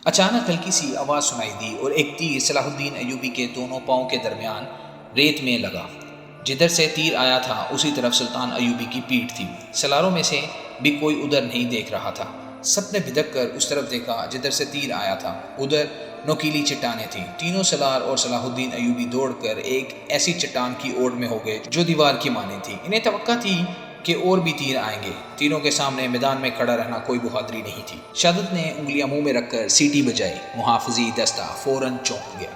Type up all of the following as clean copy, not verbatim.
اچانک ہلکی سی آواز سنائی دی اور ایک تیر صلاح الدین ایوبی کے دونوں پاؤں کے درمیان ریت میں لگا۔ جدھر سے تیر آیا تھا اسی طرف سلطان ایوبی کی پیٹھ تھی۔ سلاروں میں سے بھی کوئی ادھر نہیں دیکھ رہا تھا۔ سب نے بھدک کر اس طرف دیکھا جدھر سے تیر آیا تھا۔ ادھر نوکیلی چٹانیں تھیں۔ تینوں سلار اور صلاح الدین ایوبی دوڑ کر ایک ایسی چٹان کی اوٹ میں ہو گئے جو دیوار کی مانند تھی۔ انہیں توقع تھی کہ اور بھی تیر آئیں گے۔ تینوں کے سامنے میدان میں کھڑا رہنا کوئی بہادری نہیں تھی۔ شہادت نے انگلیاں منہ میں رکھ کر سیٹی بجائی۔ محافظی دستہ فوراً چونک گیا۔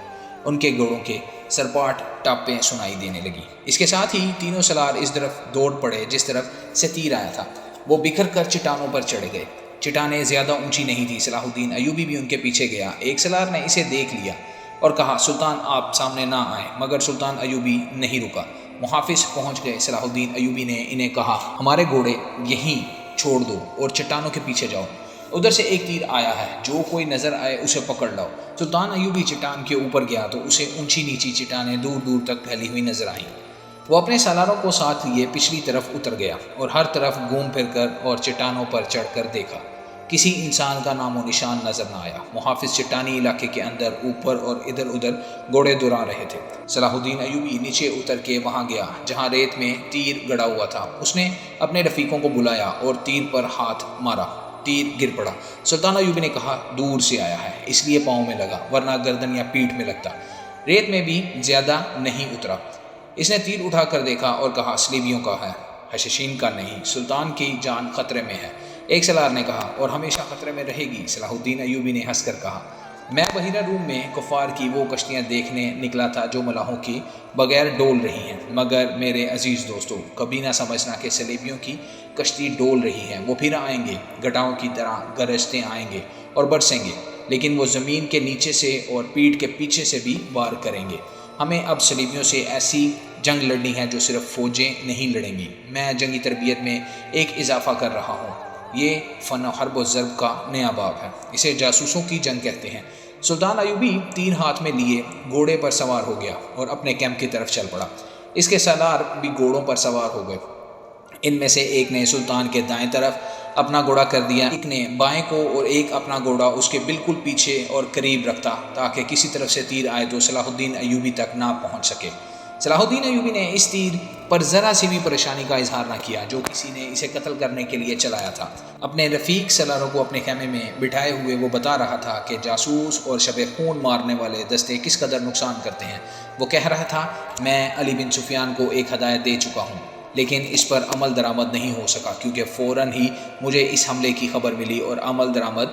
ان کے گھوڑوں کے سرپاٹ ٹاپیں سنائی دینے لگی۔ اس کے ساتھ ہی تینوں سلار اس طرف دوڑ پڑے جس طرف سے تیر آیا تھا۔ وہ بکھر کر چٹانوں پر چڑھ گئے۔ چٹانیں زیادہ اونچی نہیں تھی۔ صلاح الدین ایوبی بھی ان کے پیچھے گیا۔ ایک سلار نے اسے دیکھ لیا اور کہا، سلطان آپ سامنے نہ آئیں، مگر سلطان ایوبی نہیں رکا۔ محافظ پہنچ گئے۔ صلاح الدین ایوبی نے انہیں کہا، ہمارے گھوڑے یہیں چھوڑ دو اور چٹانوں کے پیچھے جاؤ۔ ادھر سے ایک تیر آیا ہے، جو کوئی نظر آئے اسے پکڑ لاؤ۔ سلطان ایوبی چٹان کے اوپر گیا تو اسے اونچی نیچی چٹانیں دور دور تک پھیلی ہوئی نظر آئیں۔ وہ اپنے سالاروں کو ساتھ لیے پچھلی طرف اتر گیا اور ہر طرف گھوم پھر کر اور چٹانوں پر چڑھ کر دیکھا۔ کسی انسان کا نام و نشان نظر نہ آیا۔ محافظ چٹانی علاقے کے اندر اوپر اور ادھر ادھر گھوڑے دوڑا رہے تھے۔ صلاح الدین ایوبی نیچے اتر کے وہاں گیا جہاں ریت میں تیر گڑا ہوا تھا۔ اس نے اپنے رفیقوں کو بلایا اور تیر پر ہاتھ مارا۔ تیر گر پڑا۔ سلطان ایوبی نے کہا، دور سے آیا ہے اس لیے پاؤں میں لگا، ورنہ گردن یا پیٹھ میں لگتا۔ ریت میں بھی زیادہ نہیں اترا۔ اس نے تیر اٹھا کر دیکھا اور کہا، سلیبیوں کا ہے، حشاشین کا نہیں۔ سلطان کی جان خطرے میں ہے۔ ایک سلار نے کہا، اور ہمیشہ خطرے میں رہے گی۔ صلاح الدین ایوبی نے ہنس کر کہا، میں بحیرہ روم میں کفار کی وہ کشتیاں دیکھنے نکلا تھا جو ملاحوں کی بغیر ڈول رہی ہیں، مگر میرے عزیز دوستو، کبھی نہ سمجھنا کہ سلیبیوں کی کشتی ڈول رہی ہے۔ وہ پھر آئیں گے، گٹاؤں کی طرح گرجتے آئیں گے اور برسیں گے، لیکن وہ زمین کے نیچے سے اور پیٹھ کے پیچھے سے بھی وار کریں گے۔ ہمیں اب صلیبیوں سے ایسی جنگ لڑنی ہے جو صرف فوجیں نہیں لڑیں گی۔ میں جنگی تربیت میں ایک اضافہ کر رہا ہوں۔ یہ فن حرب و ضرب کا نیا باب ہے۔ اسے جاسوسوں کی جنگ کہتے ہیں۔ سلطان ایوبی تیر ہاتھ میں لیے گھوڑے پر سوار ہو گیا اور اپنے کیمپ کی طرف چل پڑا۔ اس کے سالار بھی گھوڑوں پر سوار ہو گئے۔ ان میں سے ایک نے سلطان کے دائیں طرف اپنا گھوڑا کر دیا، ایک نے بائیں کو، اور ایک اپنا گھوڑا اس کے بالکل پیچھے اور قریب رکھتا تاکہ کسی طرف سے تیر آئے تو صلاح الدین ایوبی تک نہ پہنچ سکے۔ صلاح الدین ایوبی نے اس تیر پر ذرا سی بھی پریشانی کا اظہار نہ کیا جو کسی نے اسے قتل کرنے کے لیے چلایا تھا۔ اپنے رفیق سلاروں کو اپنے خیمے میں بٹھائے ہوئے وہ بتا رہا تھا کہ جاسوس اور شب خون مارنے والے دستے کس قدر نقصان کرتے ہیں۔ وہ کہہ رہا تھا، میں علی بن سفیان کو ایک ہدایت دے چکا ہوں، لیکن اس پر عمل درآمد نہیں ہو سکا کیونکہ فوراً ہی مجھے اس حملے کی خبر ملی اور عمل درآمد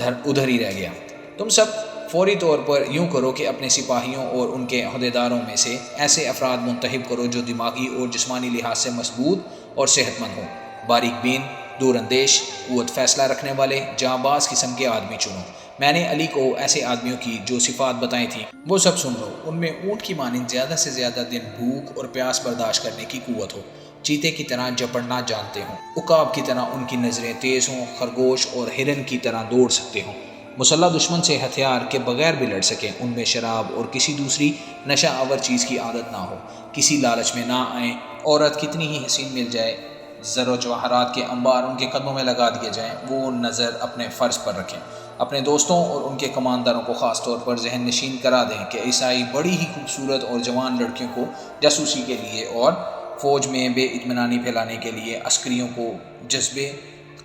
ادھر ہی رہ گیا۔ تم سب فوری طور پر یوں کرو کہ اپنے سپاہیوں اور ان کے عہدیداروں میں سے ایسے افراد منتخب کرو جو دماغی اور جسمانی لحاظ سے مضبوط اور صحت مند ہوں، باریک بین، دور اندیش، قوت فیصلہ رکھنے والے، جاں باز قسم کے آدمی چنو۔ میں نے علی کو ایسے آدمیوں کی جو صفات بتائی تھیں وہ سب سن لو۔ ان میں اونٹ کی مانند زیادہ سے زیادہ دن بھوک اور پیاس برداشت کرنے کی قوت ہو، چیتے کی طرح جھپڑنا جانتے ہوں، عقاب کی طرح ان کی نظریں تیز ہوں، خرگوش اور ہرن کی طرح دوڑ سکتے ہوں، مسلح دشمن سے ہتھیار کے بغیر بھی لڑ سکیں، ان میں شراب اور کسی دوسری نشہ آور چیز کی عادت نہ ہو، کسی لالچ میں نہ آئیں، عورت کتنی ہی حسین مل جائے، زر و جواہرات کے انبار ان کے قدموں میں لگا دیے جائیں، وہ نظر اپنے فرض پر رکھیں، اپنے دوستوں اور ان کے کمانداروں کو خاص طور پر ذہن نشین کرا دیں کہ عیسائی بڑی ہی خوبصورت اور جوان لڑکیوں کو جاسوسی کے لیے اور فوج میں بے اطمینانی پھیلانے کے لیے عسکریوں کو جذبے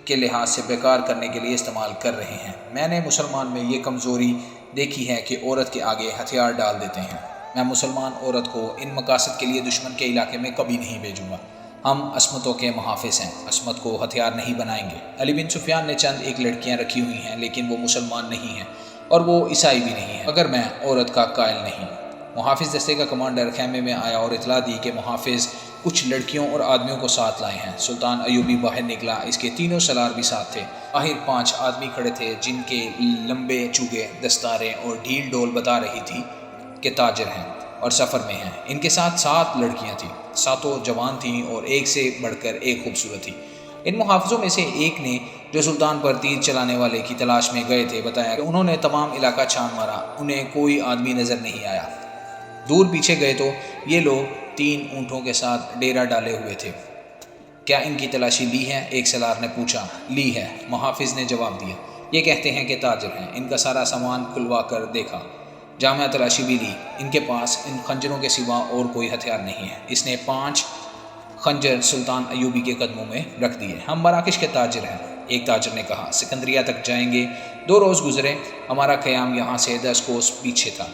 کے لحاظ سے بیکار کرنے کے لیے استعمال کر رہے ہیں۔ میں نے مسلمان میں یہ کمزوری دیکھی ہے کہ عورت کے آگے ہتھیار ڈال دیتے ہیں۔ میں مسلمان عورت کو ان مقاصد کے لیے دشمن کے علاقے میں کبھی نہیں بھیجوں گا۔ ہم عصمتوں کے محافظ ہیں، عصمت کو ہتھیار نہیں بنائیں گے۔ علی بن سفیان نے چند ایک لڑکیاں رکھی ہوئی ہیں لیکن وہ مسلمان نہیں ہیں اور وہ عیسائی بھی نہیں ہیں، مگر میں عورت کا قائل نہیں۔ محافظ دستے کا کمانڈر خیمے میں آیا اور اطلاع دی کہ محافظ کچھ لڑکیوں اور آدمیوں کو ساتھ لائے ہیں۔ سلطان ایوبی باہر نکلا، اس کے تینوں سالار بھی ساتھ تھے۔ آخر 5 آدمی کھڑے تھے جن کے لمبے چوگے، دستاریں اور ڈھیل ڈول بتا رہی تھی کہ تاجر ہیں اور سفر میں ہیں۔ ان کے ساتھ 7 لڑکیاں تھیں، 7 جوان تھیں اور ایک سے بڑھ کر ایک خوبصورت تھی۔ ان محافظوں میں سے ایک نے جو سلطان پر تیر چلانے والے کی تلاش میں گئے تھے بتایا کہ انہوں نے تمام علاقہ چھان مارا، انہیں کوئی آدمی نظر نہیں آیا۔ دور پیچھے گئے تو یہ لوگ 3 اونٹوں کے ساتھ ڈیرا ڈالے ہوئے تھے۔ کیا ان کی تلاشی لی ہے؟ ایک سالار نے پوچھا۔ لی ہے، محافظ نے جواب دیا۔ یہ کہتے ہیں کہ تاجر ہیں۔ ان کا سارا سامان کھلوا کر دیکھا، جامعہ تلاشی بھی لی، ان کے پاس ان خنجروں کے سوا اور کوئی ہتھیار نہیں ہے۔ اس نے 5 خنجر سلطان ایوبی کے قدموں میں رکھ دیے۔ ہم مراکش کے تاجر ہیں، ایک تاجر نے کہا، سکندریہ تک جائیں گے۔ 2 روز گزرے، ہمارا قیام یہاں سے 10 کوس پیچھے تھا۔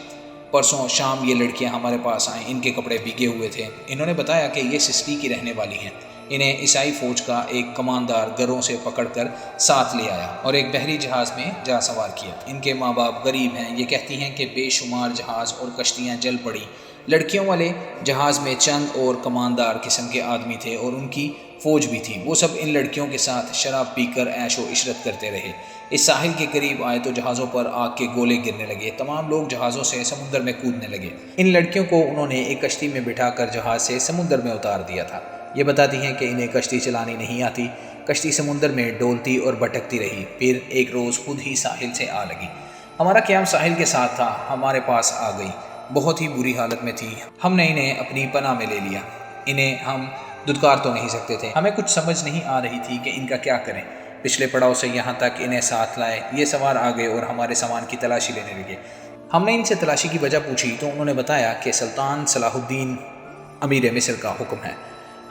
پرسوں شام یہ لڑکیاں ہمارے پاس آئیں، ان کے کپڑے بھیگے ہوئے تھے۔ انہوں نے بتایا کہ یہ سسلی کی رہنے والی ہیں۔ انہیں عیسائی فوج کا ایک کماندار گھروں سے پکڑ کر ساتھ لے آیا اور ایک بحری جہاز میں جا سوار کیا۔ ان کے ماں باپ غریب ہیں۔ یہ کہتی ہیں کہ بے شمار جہاز اور کشتیاں جل پڑی۔ لڑکیوں والے جہاز میں چند اور کماندار قسم کے آدمی تھے اور ان کی فوج بھی تھی۔ وہ سب ان لڑکیوں کے ساتھ شراب پی کر عیش و عشرت کرتے رہے۔ اس ساحل کے قریب آئے تو جہازوں پر آگ کے گولے گرنے لگے۔ تمام لوگ جہازوں سے سمندر میں کودنے لگے۔ ان لڑکیوں کو انہوں نے ایک کشتی میں بٹھا کر جہاز سے سمندر میں اتار دیا تھا۔ یہ بتاتی ہیں کہ انہیں کشتی چلانی نہیں آتی۔ کشتی سمندر میں ڈولتی اور بھٹکتی رہی، پھر ایک روز خود ہی ساحل سے آ لگی۔ ہمارا قیام ساحل کے ساتھ تھا، ہمارے پاس آ گئی، بہت ہی بری حالت میں تھی۔ ہم نے انہیں اپنی پناہ میں لے لیا۔ انہیں ہم دھتکار تو نہیں سکتے تھے، ہمیں کچھ سمجھ نہیں آ رہی تھی کہ ان کا کیا کریں۔ پچھلے پڑاؤ سے یہاں تک انہیں ساتھ لائے، یہ سوار آ گئے اور ہمارے سامان کی تلاشی لینے لگے۔ ہم نے ان سے تلاشی کی وجہ پوچھی تو انہوں نے بتایا کہ سلطان صلاح الدین امیر مصر کا حکم ہے۔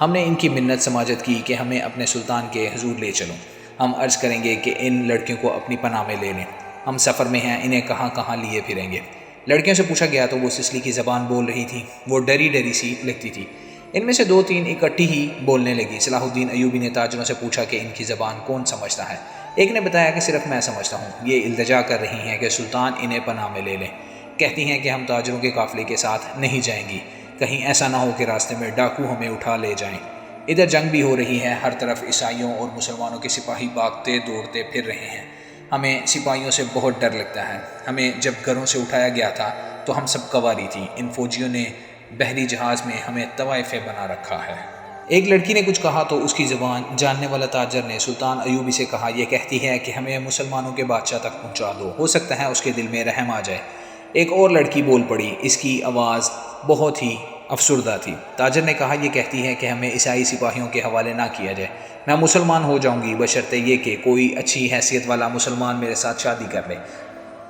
ہم نے ان کی منت سماجت کی کہ ہمیں اپنے سلطان کے حضور لے چلو، ہم عرض کریں گے کہ ان لڑکیوں کو اپنی پناہ میں لے لیں، ہم سفر میں ہیں، انہیں کہاں کہاں لیے پھریں گے۔ لڑکیوں سے پوچھا گیا تو وہ سسلی کی زبان بول رہی تھی، وہ ڈری ڈری سی لگتی تھی۔ ان میں سے 2-3 اکٹھی ہی بولنے لگی۔ صلاح الدین ایوبی نے تاجروں سے پوچھا کہ ان کی زبان کون سمجھتا ہے؟ ایک نے بتایا کہ صرف میں سمجھتا ہوں۔ یہ التجا کر رہی ہیں کہ سلطان انہیں پناہ میں لے لیں۔ کہتی ہیں کہ ہم تاجروں کے قافلے کے ساتھ نہیں جائیں گی، کہیں ایسا نہ ہو کہ راستے میں ڈاکو ہمیں اٹھا لے جائیں۔ ادھر جنگ بھی ہو رہی ہے، ہر طرف عیسائیوں اور مسلمانوں کے سپاہی بھاگتے دوڑتے پھر رہے ہیں۔ ہمیں سپاہیوں سے بہت ڈر لگتا ہے۔ ہمیں جب گھروں سے اٹھایا گیا تھا تو ہم سب کواری تھیں، ان فوجیوں نے بحری جہاز میں ہمیں طوائف بنا رکھا ہے۔ ایک لڑکی نے کچھ کہا تو اس کی زبان جاننے والا تاجر نے سلطان ایوبی سے کہا، یہ کہتی ہے کہ ہمیں مسلمانوں کے بادشاہ تک پہنچا دو، ہو سکتا ہے اس کے دل میں رحم آ جائے۔ ایک اور لڑکی بول پڑی، اس کی آواز بہت ہی افسردہ تھی۔ تاجر نے کہا، یہ کہتی ہے کہ ہمیں عیسائی سپاہیوں کے حوالے نہ کیا جائے، میں مسلمان ہو جاؤں گی بشرطے یہ کہ کوئی اچھی حیثیت والا مسلمان میرے ساتھ شادی کر لے۔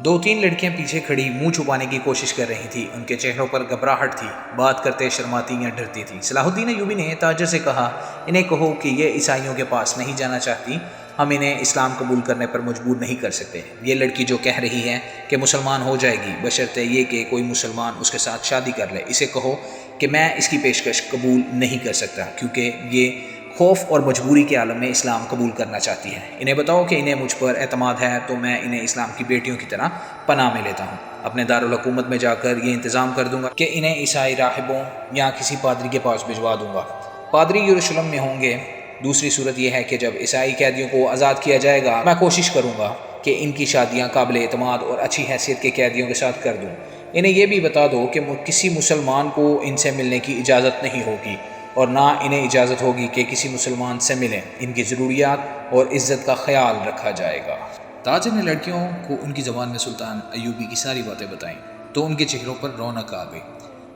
2-3 لڑکیاں پیچھے کھڑی منہ چھپانے کی کوشش کر رہی تھیں، ان کے چہروں پر گھبراہٹ تھی، بات کرتے شرماتی یا ڈرتی تھی۔ صلاح الدین ایوبی نے تاجر سے کہا، انہیں کہو کہ یہ عیسائیوں کے پاس نہیں جانا چاہتی، ہم انہیں اسلام قبول کرنے پر مجبور نہیں کر سکتے۔ یہ لڑکی جو کہہ رہی ہے کہ مسلمان ہو جائے گی بشرطے یہ کہ کوئی مسلمان اس کے ساتھ شادی کر لے، اسے کہو کہ میں اس کی پیشکش قبول نہیں کر سکتا، کیونکہ یہ خوف اور مجبوری کے عالم میں اسلام قبول کرنا چاہتی ہے۔ انہیں بتاؤ کہ انہیں مجھ پر اعتماد ہے تو میں انہیں اسلام کی بیٹیوں کی طرح پناہ میں لیتا ہوں۔ اپنے دارالحکومت میں جا کر یہ انتظام کر دوں گا کہ انہیں عیسائی راہبوں یا کسی پادری کے پاس بھجوا دوں گا۔ پادری یروشلم میں ہوں گے۔ دوسری صورت یہ ہے کہ جب عیسائی قیدیوں کو آزاد کیا جائے گا، میں کوشش کروں گا کہ ان کی شادیاں قابل اعتماد اور اچھی حیثیت کے قیدیوں کے ساتھ کر دوں۔ انہیں یہ بھی بتا دو کہ کسی مسلمان کو ان سے ملنے کی اجازت نہیں ہوگی اور نہ انہیں اجازت ہوگی کہ کسی مسلمان سے ملیں۔ ان کی ضروریات اور عزت کا خیال رکھا جائے گا۔ تاجر نے لڑکیوں کو ان کی زبان میں سلطان ایوبی کی ساری باتیں بتائیں تو ان کے چہروں پر رونق آ گئی،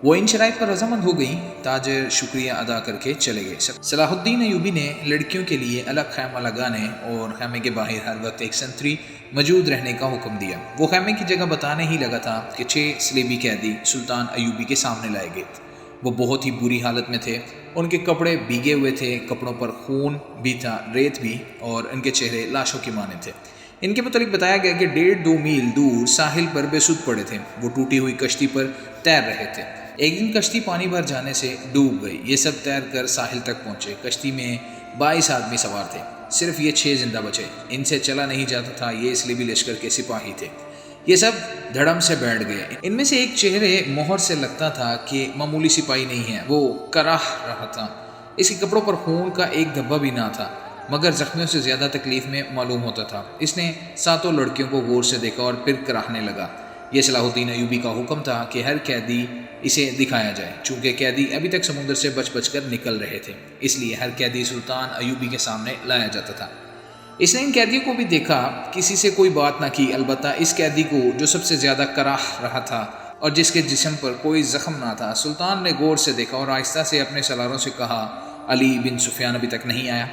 وہ ان شرائط پر رضامند ہو گئی۔ تاجر شکریہ ادا کر کے چلے گئے۔ صلاح الدین ایوبی نے لڑکیوں کے لیے الگ خیمہ لگانے اور خیمے کے باہر ہر وقت ایک سنتری موجود رہنے کا حکم دیا۔ وہ خیمے کی جگہ بتانے ہی لگا تھا کہ 6 صلیبی قیدی سلطان ایوبی کے سامنے لائے گئے۔ وہ بہت ہی بری حالت میں تھے، ان کے کپڑے بھیگے ہوئے تھے، کپڑوں پر خون بھی تھا، ریت بھی، اور ان کے چہرے لاشوں کی مانند تھے۔ ان کے متعلق بتایا گیا کہ 1.5-2 میل دور ساحل پر بے سود پڑے تھے، وہ ٹوٹی ہوئی کشتی پر تیر رہے تھے۔ ایک دن کشتی پانی بھر جانے سے ڈوب گئی، یہ سب تیر کر ساحل تک پہنچے۔ کشتی میں 22 آدمی سوار تھے، صرف یہ 6 زندہ بچے، ان سے چلا نہیں جاتا تھا، یہ اسلیبی لشکر کے سپاہی تھے۔ یہ سب دھڑم سے بیٹھ گئے۔ ان میں سے ایک چہرے مہر سے لگتا تھا کہ معمولی سپاہی نہیں ہے، وہ کراہ رہا تھا، اس کے کپڑوں پر خون کا ایک دھبا بھی نہ تھا، مگر زخمیوں سے زیادہ تکلیف میں معلوم ہوتا تھا۔ اس نے 7 لڑکیوں کو غور سے دیکھا اور پھر کراہنے لگا۔ یہ صلاح الدین ایوبی کا حکم تھا کہ ہر قیدی اسے دکھایا جائے، چونکہ قیدی ابھی تک سمندر سے بچ کر نکل رہے تھے، اس لیے ہر قیدی سلطان ایوبی کے سامنے لایا جاتا تھا۔ اس نے ان قیدیوں کو بھی دیکھا، کسی سے کوئی بات نہ کی، البتہ اس قیدی کو جو سب سے زیادہ کراہ رہا تھا اور جس کے جسم پر کوئی زخم نہ تھا، سلطان نے غور سے دیکھا اور آہستہ سے اپنے سالاروں سے کہا، علی بن سفیان ابھی تک نہیں آیا؟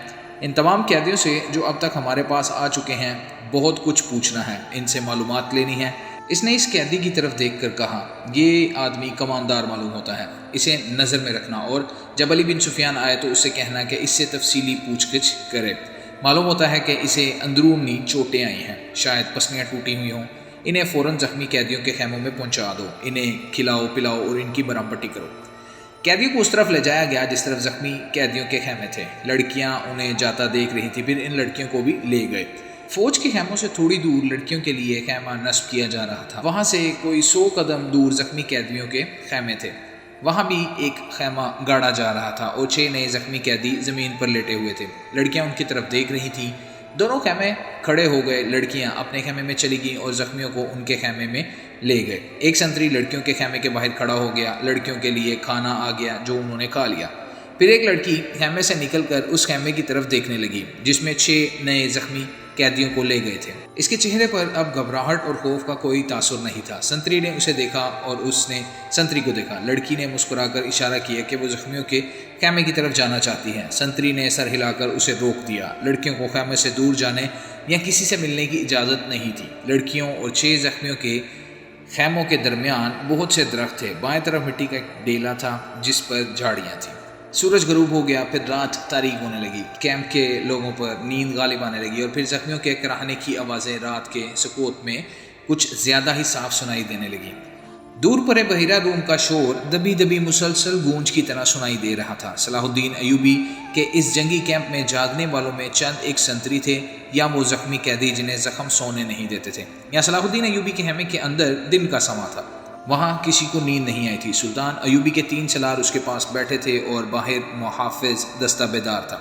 ان تمام قیدیوں سے جو اب تک ہمارے پاس آ چکے ہیں بہت کچھ پوچھنا ہے، ان سے معلومات لینی ہے۔ اس نے اس قیدی کی طرف دیکھ کر کہا، یہ آدمی کماندار معلوم ہوتا ہے، اسے نظر میں رکھنا، اور جب علی بن سفیان آئے تو اس سے کہنا کہ اس سے تفصیلی پوچھ گچھ کرے۔ معلوم ہوتا ہے کہ اسے اندرونی چوٹیں آئی ہیں، شاید پسلیاں ٹوٹی ہوئی ہوں۔ انہیں فوراً زخمی قیدیوں کے خیموں میں پہنچا دو، انہیں کھلاؤ پلاؤ اور ان کی برام پٹی کرو۔ قیدیوں کو اس طرف لے جایا گیا جس طرف زخمی قیدیوں کے خیمے تھے۔ لڑکیاں انہیں جاتا دیکھ رہی تھی، پھر ان لڑکیوں کو بھی لے گئے۔ فوج کے خیموں سے تھوڑی دور لڑکیوں کے لیے خیمہ نصب کیا جا رہا تھا، وہاں سے کوئی 100 قدم دور زخمی قیدیوں کے خیمے تھے، وہاں بھی ایک خیمہ گاڑا جا رہا تھا اور 6 نئے زخمی قیدی زمین پر لیٹے ہوئے تھے۔ لڑکیاں ان کی طرف دیکھ رہی تھیں۔ دونوں خیمے کھڑے ہو گئے، لڑکیاں اپنے خیمے میں چلی گئیں اور زخمیوں کو ان کے خیمے میں لے گئے۔ ایک سنتری لڑکیوں کے خیمے کے باہر کھڑا ہو گیا، لڑکیوں کے لیے کھانا آ گیا جو انہوں نے کھا لیا۔ پھر ایک لڑکی خیمے سے نکل کر اس خیمے کی طرف دیکھنے لگی جس میں 6 نئے زخمی قیدیوں کو لے گئے تھے۔ اس کے چہرے پر اب گھبراہٹ اور خوف کا کوئی تاثر نہیں تھا۔ سنتری نے اسے دیکھا اور اس نے سنتری کو دیکھا۔ لڑکی نے مسکرا کر اشارہ کیا کہ وہ زخمیوں کے خیمے کی طرف جانا چاہتی ہے۔ سنتری نے سر ہلا کر اسے روک دیا۔ لڑکیوں کو خیمے سے دور جانے یا کسی سے ملنے کی اجازت نہیں تھی۔ لڑکیوں اور 6 زخمیوں کے خیموں کے درمیان بہت سے درخت تھے، بائیں طرف مٹی کا ایک ڈیلا تھا جس پر جھاڑیاں تھیں۔ سورج غروب ہو گیا، پھر رات تاریک ہونے لگی، کیمپ کے لوگوں پر نیند غالب آنے لگی اور پھر زخمیوں کے کراہنے کی آوازیں رات کے سکوت میں کچھ زیادہ ہی صاف سنائی دینے لگی۔ دور پرے بحیرہ روم کا شور دبی دبی مسلسل گونج کی طرح سنائی دے رہا تھا۔ صلاح الدین ایوبی کے اس جنگی کیمپ میں جاگنے والوں میں چند ایک سنتری تھے یا وہ زخمی قیدی جنہیں زخم سونے نہیں دیتے تھے، یا صلاح الدین ایوبی کے خیمے کے اندر دن کا سما تھا۔ وہاں کسی کو نیند نہیں آئی تھی۔ سلطان ایوبی کے 3 سالار اس کے پاس بیٹھے تھے اور باہر محافظ دستہ بیدار تھا۔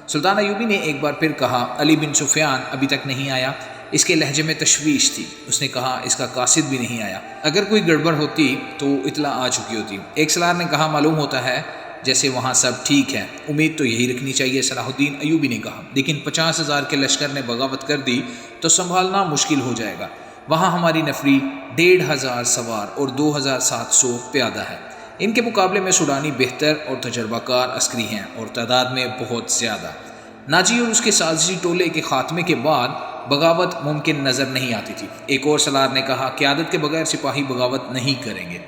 سلطان ایوبی نے ایک بار پھر کہا، علی بن سفیان ابھی تک نہیں آیا؟ اس کے لہجے میں تشویش تھی۔ اس نے کہا، اس کا قاصد بھی نہیں آیا، اگر کوئی گڑبڑ ہوتی تو اطلاع آ چکی ہوتی۔ ایک سالار نے کہا، معلوم ہوتا ہے جیسے وہاں سب ٹھیک ہے، امید تو یہی رکھنی چاہیے۔ صلاح الدین ایوبی نے کہا، لیکن 50,000 کے لشکر نے بغاوت کر دی تو سنبھالنا مشکل ہو جائے گا۔ وہاں ہماری نفری 1,500 سوار اور 2,700 پیادہ ہے۔ ان کے مقابلے میں سوڈانی بہتر اور تجربہ کار عسکری ہیں اور تعداد میں بہت زیادہ۔ ناجی اور اس کے سازشی ٹولے کے خاتمے کے بعد بغاوت ممکن نظر نہیں آتی تھی۔ ایک اور سالار نے کہا، قیادت کے بغیر سپاہی بغاوت نہیں کریں گے،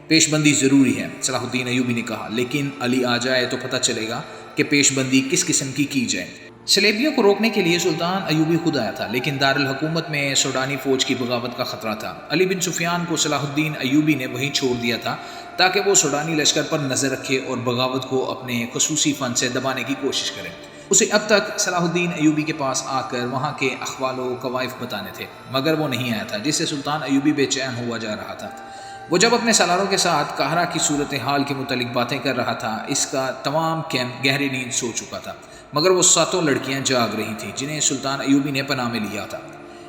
پیش بندی ضروری ہے۔ صلاح الدین ایوبی نے کہا، لیکن علی آ جائے تو پتہ چلے گا کہ پیش بندی کس قسم کی جائے۔ سلیبیوں کو روکنے کے لیے سلطان ایوبی خود آیا تھا، لیکن دارالحکومت میں سوڈانی فوج کی بغاوت کا خطرہ تھا۔ علی بن سفیان کو صلاح الدین ایوبی نے وہیں چھوڑ دیا تھا تاکہ وہ سوڈانی لشکر پر نظر رکھے اور بغاوت کو اپنے خصوصی فن سے دبانے کی کوشش کرے۔ اسے اب تک صلاح الدین ایوبی کے پاس آ کر وہاں کے احوال و کوائف بتانے تھے، مگر وہ نہیں آیا تھا، جس سے سلطان ایوبی بے چین ہوا جا رہا تھا۔ وہ جب اپنے سالاروں کے ساتھ قاہرہ کی صورتحال کے متعلق باتیں کر رہا تھا، اس کا تمام کیمپ گہری نیند سو چکا تھا، مگر وہ 7 لڑکیاں جاگ رہی تھیں جنہیں سلطان ایوبی نے پناہ میں لیا تھا۔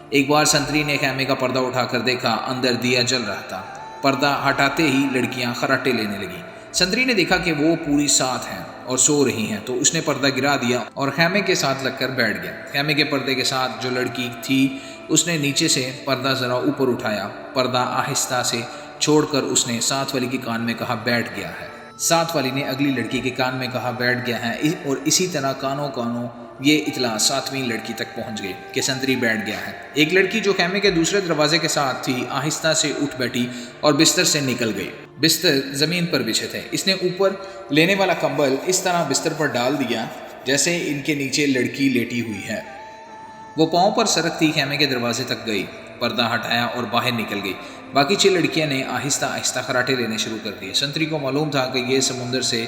ایک بار سنتری نے خیمے کا پردہ اٹھا کر دیکھا، اندر دیا جل رہا تھا۔ پردہ ہٹاتے ہی لڑکیاں خراٹے لینے لگیں۔ سنتری نے دیکھا کہ وہ پوری ساتھ ہیں اور سو رہی ہیں، تو اس نے پردہ گرا دیا اور خیمے کے ساتھ لگ کر بیٹھ گیا۔ خیمے کے پردے کے ساتھ جو لڑکی تھی اس نے نیچے سے پردہ ذرا اوپر اٹھایا، پردہ آہستہ سے چھوڑ کر اس نے ساتھ والی کے کان میں کہا، بیٹھ گیا ہے۔ ساتھ والی نے اگلی لڑکی کے کان میں کہا، بیٹھ گیا ہے، اور اسی طرح کانوں یہ اطلاع 7ویں لڑکی تک پہنچ گئی کہ سنتری بیٹھ گیا ہے۔ ایک لڑکی جو خیمے کے دوسرے دروازے کے ساتھ تھی آہستہ سے اٹھ بیٹھی اور بستر سے نکل گئی۔ بستر زمین پر بچھے تھے۔ اس نے اوپر لینے والا کمبل اس طرح بستر پر ڈال دیا جیسے ان کے نیچے لڑکی لیٹی ہوئی ہے۔ وہ پاؤں پر سرکتی خیمے کے دروازے تک گئی، پردہ ہٹایا اور باہر نکل گئی۔ باقی 6 لڑکیاں نے آہستہ آہستہ خراٹے لینے شروع کر دیے۔ سنتری کو معلوم تھا کہ یہ سمندر سے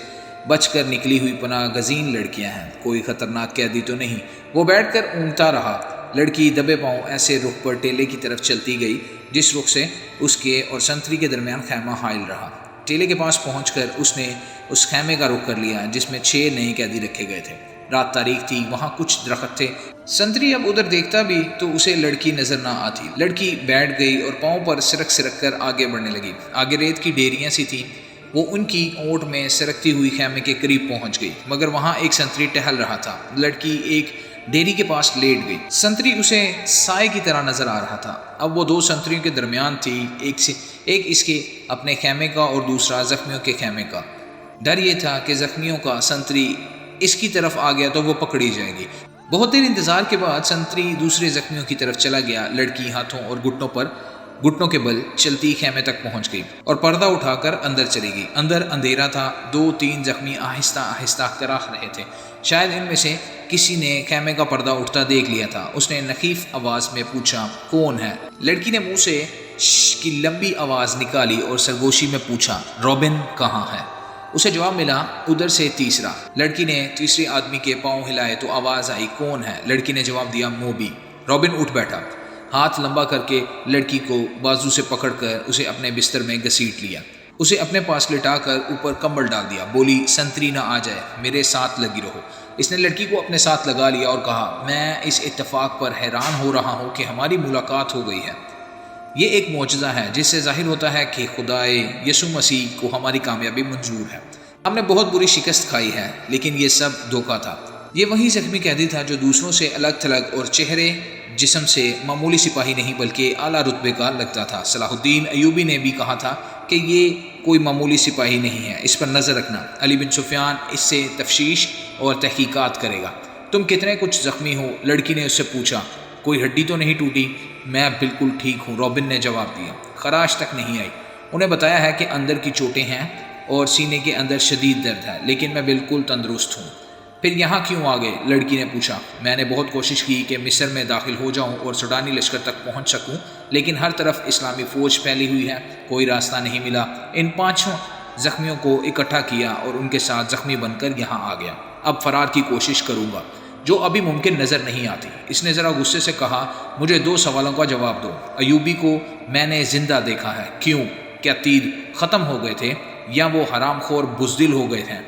بچ کر نکلی ہوئی پناہ گزین لڑکیاں ہیں، کوئی خطرناک قیدی تو نہیں۔ وہ بیٹھ کر اونگتا رہا۔ لڑکی دبے پاؤں ایسے رخ پر ٹیلے کی طرف چلتی گئی جس رخ سے اس کے اور سنتری کے درمیان خیمہ حائل رہا۔ ٹیلے کے پاس پہنچ کر اس نے اس خیمے کا رخ کر لیا جس میں 6 نئے قیدی رکھے گئے تھے۔ رات تاریک تھی، وہاں کچھ درخت تھے۔ سنتری اب ادھر دیکھتا بھی تو اسے لڑکی نظر نہ آتی۔ لڑکی بیٹھ گئی اور پاؤں پر سرک کر آگے بڑھنے لگی۔ آگے ریت کی ڈیریاں سی تھیں، وہ ان کی اونٹ میں سرکتی ہوئی خیمے کے قریب پہنچ گئی، مگر وہاں ایک سنتری ٹہل رہا تھا۔ لڑکی ایک ڈیری کے پاس لیٹ گئی۔ سنتری اسے سائے کی طرح نظر آ رہا تھا۔ اب وہ 2 سنتریوں کے درمیان تھی، ایک اس کے اپنے خیمے کا اور دوسرا زخمیوں کے خیمے کا۔ ڈر یہ تھا کہ زخمیوں کا سنتری اس کی طرف آ گیا تو وہ پکڑی جائے گی۔ بہت دیر انتظار کے بعد سنتری دوسرے زخمیوں کی طرف چلا گیا۔ لڑکی ہاتھوں اور گھٹنوں کے بل چلتی خیمے تک پہنچ گئی اور پردہ اٹھا کر اندر چلی گئی۔ اندر اندھیرا تھا، 2-3 زخمی آہستہ آہستہ کراہ رہے تھے۔ شاید ان میں سے کسی نے خیمے کا پردہ اٹھتا دیکھ لیا تھا۔ اس نے نخیف آواز میں پوچھا، کون ہے؟ لڑکی نے منہ سے ش کی لمبی آواز نکالی اور سرگوشی میں پوچھا، رابن کہاں ہے؟ اسے جواب ملا، ادھر سے تیسرا۔ لڑکی نے تیسرے آدمی کے پاؤں ہلائے تو آواز آئی، کون ہے؟ لڑکی نے جواب دیا، موبی۔ رابن اٹھ بیٹھا، ہاتھ لمبا کر کے لڑکی کو بازو سے پکڑ کر اسے اپنے بستر میں گھسیٹ لیا، اسے اپنے پاس لٹا کر اوپر کمبل ڈال دیا۔ بولی، سنتری نہ آ جائے، میرے ساتھ لگی رہو۔ اس نے لڑکی کو اپنے ساتھ لگا لیا اور کہا، میں اس اتفاق پر حیران ہو رہا ہوں کہ ہماری ملاقات ہو گئی ہے۔ یہ ایک معجزہ ہے جس سے ظاہر ہوتا ہے کہ خدائے یسوع مسیح کو ہماری کامیابی منظور ہے۔ ہم نے بہت بری شکست کھائی ہے، لیکن یہ سب دھوکہ تھا۔ یہ وہی زخمی قیدی تھا جو دوسروں سے الگ تھلگ اور چہرے جسم سے معمولی سپاہی نہیں بلکہ اعلیٰ رتبے کا لگتا تھا۔ صلاح الدین ایوبی نے بھی کہا تھا کہ یہ کوئی معمولی سپاہی نہیں ہے، اس پر نظر رکھنا، علی بن سفیان اس سے تفتیش اور تحقیقات کرے گا۔ تم کتنے کچھ زخمی ہو؟ لڑکی نے اس سے پوچھا، کوئی ہڈی تو نہیں ٹوٹی؟ میں بالکل ٹھیک ہوں، رابن نے جواب دیا، خراش تک نہیں آئی۔ انہیں بتایا ہے کہ اندر کی چوٹیں ہیں اور سینے کے اندر شدید درد ہے، لیکن میں بالکل تندرست ہوں۔ پھر یہاں کیوں آ گئے؟ لڑکی نے پوچھا۔ میں نے بہت کوشش کی کہ مصر میں داخل ہو جاؤں اور سوڈانی لشکر تک پہنچ سکوں، لیکن ہر طرف اسلامی فوج پھیلی ہوئی ہے، کوئی راستہ نہیں ملا۔ ان 5 زخمیوں کو اکٹھا کیا اور ان کے ساتھ زخمی بن کر یہاں آ گیا۔ اب فرار کی کوشش کروں گا، جو ابھی ممکن نظر نہیں آتی۔ اس نے ذرا غصے سے کہا، مجھے 2 سوالوں کا جواب دو۔ ایوبی کو میں نے زندہ دیکھا ہے، کیوں؟ کیا تیر ختم ہو گئے تھے یا وہ حرام خور بزدل ہو گئے تھے؟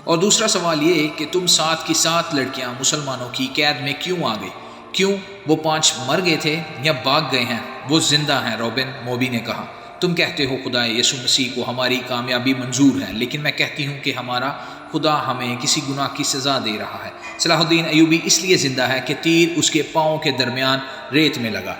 اور دوسرا سوال یہ کہ تم 7 کی 7 لڑکیاں مسلمانوں کی قید میں کیوں آ گئی؟ کیوں وہ 5 مر گئے تھے یا بھاگ گئے ہیں؟ وہ زندہ ہیں، رابن، موبی نے کہا۔ تم کہتے ہو خدا یسوع مسیح کو ہماری کامیابی منظور ہے، لیکن میں کہتی ہوں کہ ہمارا خدا ہمیں کسی گناہ کی سزا دے رہا ہے۔ صلاح الدین ایوبی اس لیے زندہ ہے کہ تیر اس کے پاؤں کے درمیان ریت میں لگا۔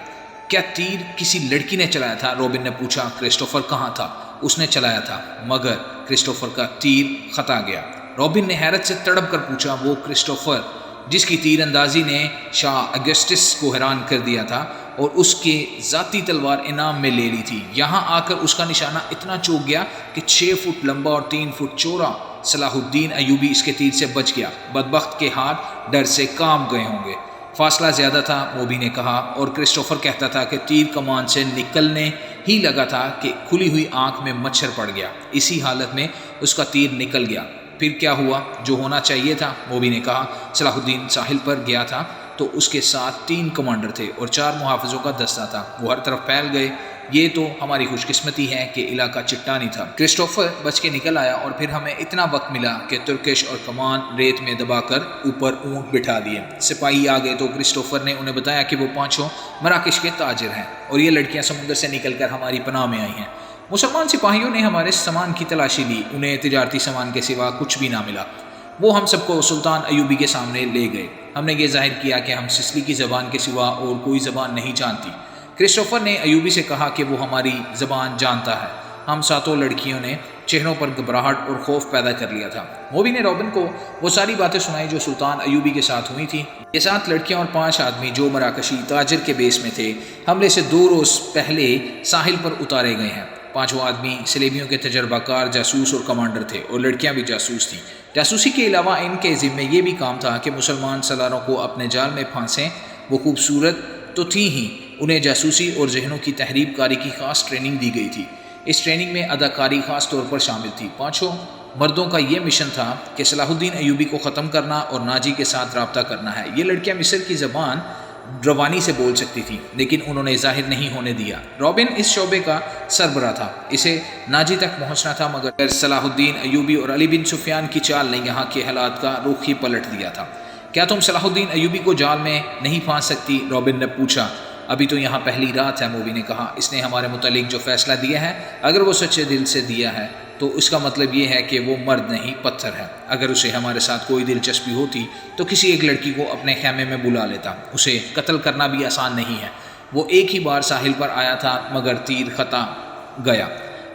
کیا تیر کسی لڑکی نے چلایا تھا؟ رابن نے پوچھا۔ کرسٹوفر کہاں تھا؟ اس نے چلایا تھا، مگر کرسٹوفر کا تیر خطا گیا۔ رابن نے حیرت سے تڑپ کر پوچھا، وہ کرسٹوفر جس کی تیر اندازی نے شاہ اگسٹس کو حیران کر دیا تھا اور اس کے ذاتی تلوار انعام میں لے لی تھی، یہاں آ کر اس کا نشانہ اتنا چوک گیا کہ 6 فٹ لمبا اور 3 فٹ چوڑا۔ صلاح الدین ایوبی اس کے تیر سے بچ گیا، بدبخت کے ہاتھ ڈر سے کانپ گئے ہوں گے۔ فاصلہ زیادہ تھا، موبی نے کہا، اور کرسٹوفر کہتا تھا کہ تیر کمان سے نکلنے ہی لگا تھا کہ کھلی ہوئی آنکھ میں مچھر پڑ گیا، اسی حالت میں اس کا تیر نکل گیا۔ پھر کیا ہوا؟ جو ہونا چاہیے تھا، موبی نے کہا۔ صلاح الدین ساحل پر گیا تھا تو اس کے ساتھ 3 کمانڈر تھے اور 4 محافظوں کا دستہ تھا، وہ ہر طرف پھیل گئے۔ یہ تو ہماری خوش قسمتی ہے کہ علاقہ چٹانی تھا۔ کرسٹوفر بچ کے نکل آیا اور پھر ہمیں اتنا وقت ملا کہ ترکش اور کمان ریت میں دبا کر اوپر اونٹ بٹھا دیے۔ سپاہی آ گئے تو کرسٹوفر نے انہیں بتایا کہ وہ 5 مراکش کے تاجر ہیں اور یہ لڑکیاں سمندر سے نکل کر ہماری پناہ میں آئی ہیں۔ مسلمان سپاہیوں نے ہمارے سامان کی تلاشی لی، انہیں تجارتی سامان کے سوا کچھ بھی نہ ملا۔ وہ ہم سب کو سلطان ایوبی کے سامنے لے گئے۔ ہم نے یہ ظاہر کیا کہ ہم سسلی کی زبان کے سوا اور کوئی زبان نہیں جانتی۔ کرسٹوفر نے ایوبی سے کہا کہ وہ ہماری زبان جانتا ہے۔ ہم 7 لڑکیوں نے چہروں پر گھبراہٹ اور خوف پیدا کر لیا تھا۔ موبی نے رابن کو وہ ساری باتیں سنائی جو سلطان ایوبی کے ساتھ ہوئی تھی۔ یہ 7 لڑکیاں اور 5 آدمی جو مراکشی تاجر کے بیس میں تھے، حملے سے 2 روز پہلے ساحل پر اتارے گئے ہیں۔ 5 آدمی سلیبیوں کے تجربہ کار جاسوس اور کمانڈر تھے اور لڑکیاں بھی جاسوس تھیں۔ جاسوسی کے علاوہ ان کے ذمے یہ بھی کام تھا کہ مسلمان سالاروں کو اپنے جال میں پھانسیں۔ وہ خوبصورت تو تھیں ہی، انہیں جاسوسی اور ذہنوں کی تحریب کاری کی خاص ٹریننگ دی گئی تھی۔ اس ٹریننگ میں اداکاری خاص طور پر شامل تھی۔ 5 مردوں کا یہ مشن تھا کہ صلاح الدین ایوبی کو ختم کرنا اور ناجی کے ساتھ رابطہ کرنا ہے۔ یہ لڑکیاں مصر کی زبان روانی سے بول سکتی تھی، لیکن انہوں نے ظاہر نہیں ہونے دیا۔ رابن اس شعبے کا سربراہ تھا، اسے ناجی تک پہنچنا تھا، مگر صلاح الدین ایوبی اور علی بن سفیان کی چال نے یہاں کے حالات کا رخ ہی پلٹ دیا تھا۔ کیا تم صلاح الدین ایوبی کو جال میں نہیں پھانس سکتی؟ رابن نے پوچھا۔ ابھی تو یہاں پہلی رات ہے، موبی نے کہا۔ اس نے ہمارے متعلق جو فیصلہ دیا ہے، اگر وہ سچے دل سے دیا ہے تو اس کا مطلب یہ ہے کہ وہ مرد نہیں پتھر ہے۔ اگر اسے ہمارے ساتھ کوئی دلچسپی ہوتی تو کسی ایک لڑکی کو اپنے خیمے میں بلا لیتا۔ اسے قتل کرنا بھی آسان نہیں ہے۔ وہ ایک ہی بار ساحل پر آیا تھا، مگر تیر خطا گیا۔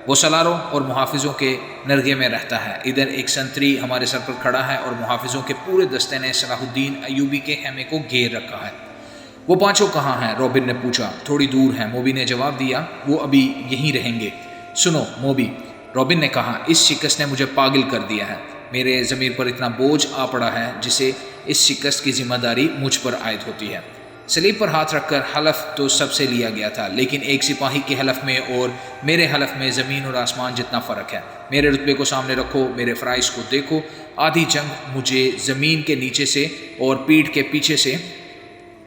وہ سلاروں اور محافظوں کے نرگے میں رہتا ہے۔ ادھر ایک سنتری ہمارے سر پر کھڑا ہے اور محافظوں کے پورے دستے نے صلاح الدین ایوبی کے خیمے کو گھیر رکھا ہے۔ وہ پانچوں کہاں ہیں؟ رابن نے پوچھا۔ تھوڑی دور ہیں، موبی نے جواب دیا، وہ ابھی یہیں رہیں گے۔ سنو موبی، رابن نے کہا، اس شکست نے مجھے پاگل کر دیا ہے۔ میرے ضمیر پر اتنا بوجھ آ پڑا ہے جسے اس شکست کی ذمہ داری مجھ پر عائد ہوتی ہے۔ صلیب پر ہاتھ رکھ کر حلف تو سب سے لیا گیا تھا، لیکن ایک سپاہی کے حلف میں اور میرے حلف میں زمین اور آسمان جتنا فرق ہے۔ میرے رتبے کو سامنے رکھو، میرے فرائض کو دیکھو۔ آدھی جنگ مجھے زمین کے نیچے سے اور پیٹھ کے پیچھے سے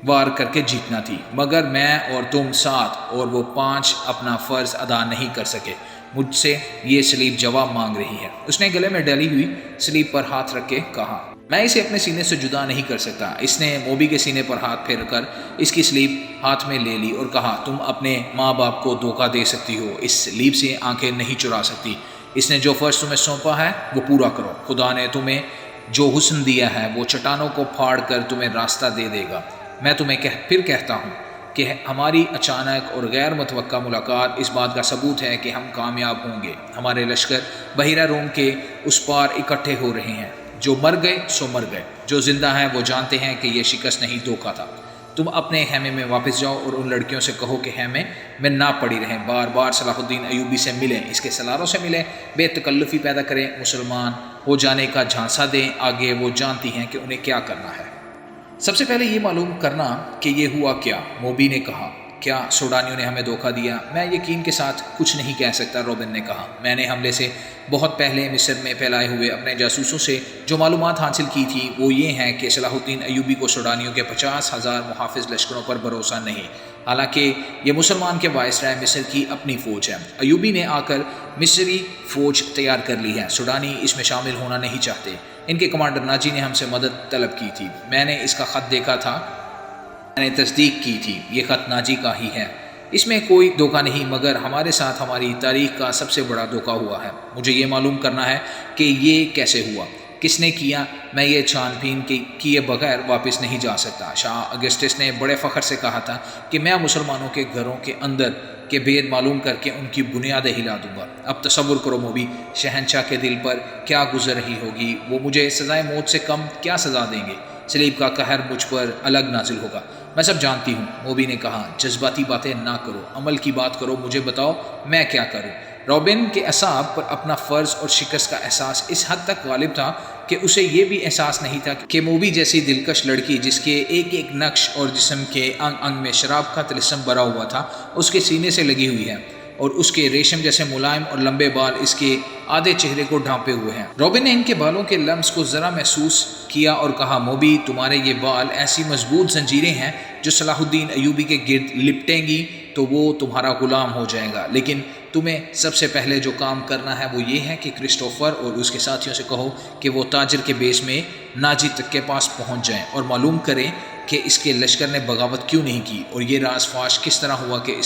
وار کر کے جیتنا تھی، مگر میں اور تم 7 اور وہ 5 اپنا فرض ادا نہیں کر سکے۔ مجھ سے یہ صلیب جواب مانگ رہی ہے۔ اس نے گلے میں ڈلی ہوئی صلیب پر ہاتھ رکھ کے کہا، میں اسے اپنے سینے سے جدا نہیں کر سکتا۔ اس نے موبی کے سینے پر ہاتھ پھیر کر اس کی صلیب ہاتھ میں لے لی اور کہا، تم اپنے ماں باپ کو دھوکہ دے سکتی ہو، اس صلیب سے آنکھیں نہیں چرا سکتی۔ اس نے جو فرض تمہیں سونپا ہے وہ پورا کرو۔ خدا نے تمہیں جو حسن دیا ہے وہ چٹانوں کو پھاڑ کر تمہیں راستہ دے دے گا۔ میں تمہیں پھر کہتا ہوں کہ ہماری اچانک اور غیر متوقع ملاقات اس بات کا ثبوت ہے کہ ہم کامیاب ہوں گے۔ ہمارے لشکر بحیرہ روم کے اس پار اکٹھے ہو رہے ہیں۔ جو مر گئے سو مر گئے، جو زندہ ہیں وہ جانتے ہیں کہ یہ شکست نہیں، دھوکہ تھا۔ تم اپنے خیمے میں واپس جاؤ اور ان لڑکیوں سے کہو کہ خیمے میں نہ پڑی رہیں، بار بار صلاح الدین ایوبی سے ملیں، اس کے سلاروں سے ملیں، بے تکلفی پیدا کریں، مسلمان ہو جانے کا جھانسا دیں۔ آگے وہ جانتی ہیں کہ انہیں کیا کرنا ہے۔ سب سے پہلے یہ معلوم کرنا کہ یہ ہوا کیا۔ موبی نے کہا، کیا سوڈانیوں نے ہمیں دھوکہ دیا؟ میں یقین کے ساتھ کچھ نہیں کہہ سکتا، رابن نے کہا۔ میں نے حملے سے بہت پہلے مصر میں پھیلائے ہوئے اپنے جاسوسوں سے جو معلومات حاصل کی تھی وہ یہ ہیں کہ صلاح الدین ایوبی کو سوڈانیوں کے 50,000 محافظ لشکروں پر بھروسہ نہیں، حالانکہ یہ مسلمان کے وائسرائے مصر کی اپنی فوج ہے۔ ایوبی نے آ کر مصری فوج تیار کر لی ہے، سوڈانی اس میں شامل ہونا نہیں چاہتے۔ ان کے کمانڈر ناجی نے ہم سے مدد طلب کی تھی، میں نے اس کا خط دیکھا تھا، میں نے تصدیق کی تھی، یہ خط ناجی کا ہی ہے، اس میں کوئی دھوکہ نہیں، مگر ہمارے ساتھ ہماری تاریخ کا سب سے بڑا دھوکہ ہوا ہے۔ مجھے یہ معلوم کرنا ہے کہ یہ کیسے ہوا، کس نے کیا۔ میں یہ چھان بین کیے بغیر واپس نہیں جا سکتا۔ شاہ اگسٹس نے بڑے فخر سے کہا تھا کہ میں مسلمانوں کے گھروں کے اندر کے بھید معلوم کر کے ان کی بنیادیں ہلا دوں گا۔ اب تصور کرو موبی، شہنشاہ کے دل پر کیا گزر رہی ہوگی، وہ مجھے سزائے موت سے کم کیا سزا دیں گے؟ صلیب کا قہر مجھ پر الگ نازل ہوگا۔ میں سب جانتی ہوں، موبی نے کہا، جذباتی باتیں نہ کرو، عمل کی بات کرو، مجھے بتاؤ میں کیا کروں۔ رابن کے اعصاب پر اپنا فرض اور شکست کا احساس اس حد تک غالب تھا کہ اسے یہ بھی احساس نہیں تھا کہ موبی جیسی دلکش لڑکی جس کے ایک ایک نقش اور جسم کے انگ انگ میں شراب کا طلسم بھرا ہوا تھا اس کے سینے سے لگی ہوئی ہے، اور اس کے ریشم جیسے ملائم اور لمبے بال اس کے آدھے چہرے کو ڈھانپے ہوئے ہیں۔ رابن نے ان کے بالوں کے لمس کو ذرا محسوس کیا اور کہا، موبی تمہارے یہ بال ایسی مضبوط زنجیریں ہیں جو صلاح الدین ایوبی کے گرد لپٹیں گی تو وہ تمہارا غلام ہو جائے گا، لیکن تمہیں سب سے پہلے جو کام کرنا ہے وہ یہ ہے کہ کرسٹوفر اور اس کے ساتھیوں سے کہو کہ وہ تاجر کے بیس میں ناجی تک کے پاس پہنچ جائیں اور معلوم کریں کہ اس کے لشکر نے بغاوت کیوں نہیں کی اور یہ راز فاش کس طرح ہوا کہ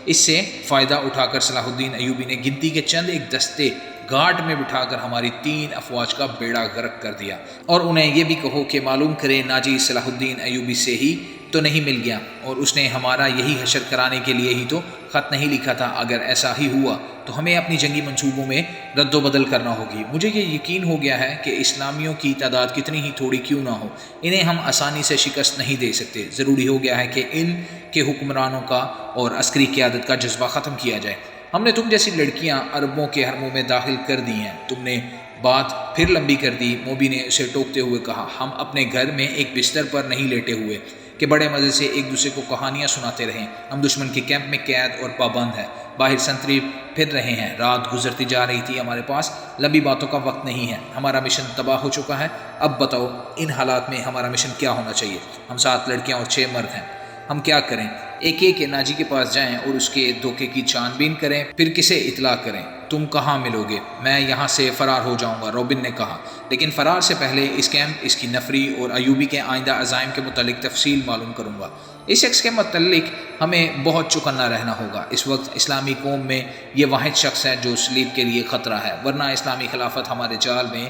اس سے فائدہ اٹھا کر صلاح الدین ایوبی نے گنتی کے چند ایک دستے گھاٹ میں بٹھا کر ہماری 3 افواج کا بیڑا غرق کر دیا، اور انہیں یہ بھی کہو کہ معلوم کریں ناجی صلاح الدین ایوبی سے ہی تو نہیں مل گیا اور اس نے ہمارا یہی حشر کرانے کے لیے ہی تو خط نہیں لکھا تھا۔ اگر ایسا ہی ہوا تو ہمیں اپنی جنگی منصوبوں میں رد و بدل کرنا ہوگی۔ مجھے یہ یقین ہو گیا ہے کہ اسلامیوں کی تعداد کتنی ہی تھوڑی کیوں نہ ہو، انہیں ہم آسانی سے شکست نہیں دے سکتے۔ ضروری ہو گیا ہے کہ ان کے حکمرانوں کا اور عسکری قیادت کا جذبہ ختم کیا جائے۔ ہم نے تم جیسی لڑکیاں عربوں کے حرموں میں داخل کر دی ہیں، تم نے بات پھر لمبی کر دی۔ موبی نے اسے ٹوکتے ہوئے کہا، ہم اپنے گھر میں ایک بستر پر نہیں لیٹے ہوئے کہ بڑے مزے سے ایک دوسرے کو کہانیاں سناتے رہیں، ہم دشمن کے کیمپ میں قید اور پابند ہیں، باہر سنتری پھر رہے ہیں، رات گزرتی جا رہی تھی، ہمارے پاس لمبی باتوں کا وقت نہیں ہے، ہمارا مشن تباہ ہو چکا ہے۔ اب بتاؤ ان حالات میں ہمارا مشن کیا ہونا چاہیے؟ ہم 7 لڑکیاں اور 6 مرد ہیں، ہم کیا کریں؟ ایک ایک ناجی کے پاس جائیں اور اس کے دھوکے کی چھان بین کریں، پھر کسے اطلاع کریں؟ تم کہاں ملو گے؟ میں یہاں سے فرار ہو جاؤں گا، رابن نے کہا، لیکن فرار سے پہلے اس کیمپ، اس کی نفری اور ایوبی کے آئندہ عزائم کے متعلق تفصیل معلوم کروں گا۔ اس شخص کے متعلق ہمیں بہت چوکنا رہنا ہوگا۔ اس وقت اسلامی قوم میں یہ واحد شخص ہے جو صلیب کے لیے خطرہ ہے، ورنہ اسلامی خلافت ہمارے جال میں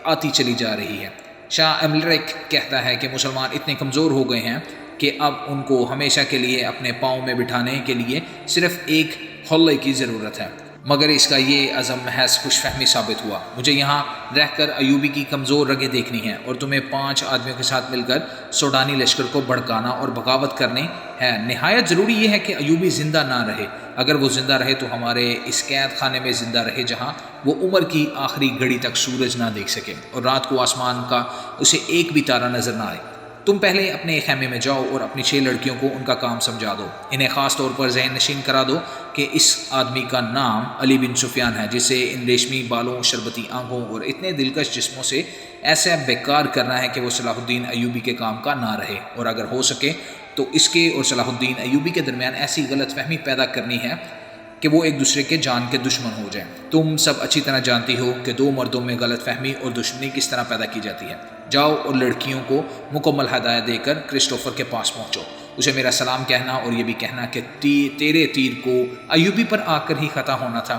آتی چلی جا رہی ہے۔ شاہ ایملرک کہتا ہے کہ مسلمان اتنے کمزور ہو گئے ہیں کہ اب ان کو ہمیشہ کے لیے اپنے پاؤں میں بٹھانے کے لیے صرف ایک حلے کی ضرورت ہے۔ مگر اس کا یہ عزم محض خوش فہمی ثابت ہوا۔ مجھے یہاں رہ کر ایوبی کی کمزور رگیں دیکھنی ہیں اور تمہیں 5 آدمیوں کے ساتھ مل کر سوڈانی لشکر کو بھڑکانا اور بغاوت کرنی ہے۔ نہایت ضروری یہ ہے کہ ایوبی زندہ نہ رہے۔ اگر وہ زندہ رہے تو ہمارے اس قید خانے میں زندہ رہے جہاں وہ عمر کی آخری گھڑی تک سورج نہ دیکھ سکے اور رات کو آسمان کا اسے ایک بھی تارہ نظر نہ آئے۔ تم پہلے اپنے خیمے میں جاؤ اور اپنی 6 لڑکیوں کو ان کا کام سمجھا دو۔ انہیں خاص طور پر ذہن نشین کرا دو کہ اس آدمی کا نام علی بن سفیان ہے، جسے ان ریشمی بالوں، شربتی آنکھوں اور اتنے دلکش جسموں سے ایسا بیکار کرنا ہے کہ وہ صلاح الدین ایوبی کے کام کا نہ رہے، اور اگر ہو سکے تو اس کے اور صلاح الدین ایوبی کے درمیان ایسی غلط فہمی پیدا کرنی ہے کہ وہ ایک دوسرے کے جان کے دشمن ہو جائیں۔ تم سب اچھی طرح جانتی ہو کہ 2 مردوں میں غلط فہمی اور دشمنی کس طرح پیدا کی جاتی ہے۔ جاؤ اور لڑکیوں کو مکمل ہدایت دے کر کرسٹوفر کے پاس پہنچو۔ اسے میرا سلام کہنا اور یہ بھی کہنا کہ تیرے تیر کو ایوبی پر آ کر ہی خطا ہونا تھا۔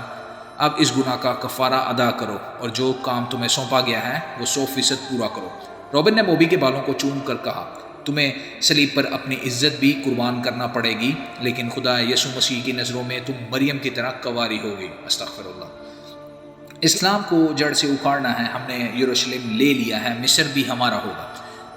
اب اس گناہ کا کفارہ ادا کرو اور جو کام تمہیں سونپا گیا ہے وہ 100% پورا کرو۔ روبن نے موبی کے بالوں کو چوم کر کہا، تمہیں صلیب پر اپنی عزت بھی قربان کرنا پڑے گی، لیکن خدا یسوع مسیح کی نظروں میں تم مریم کی طرح کنواری ہوگی۔ استغفر اللہ۔ اسلام کو جڑ سے اکھاڑنا ہے، ہم نے یروشلم لے لیا ہے، مصر بھی ہمارا ہوگا۔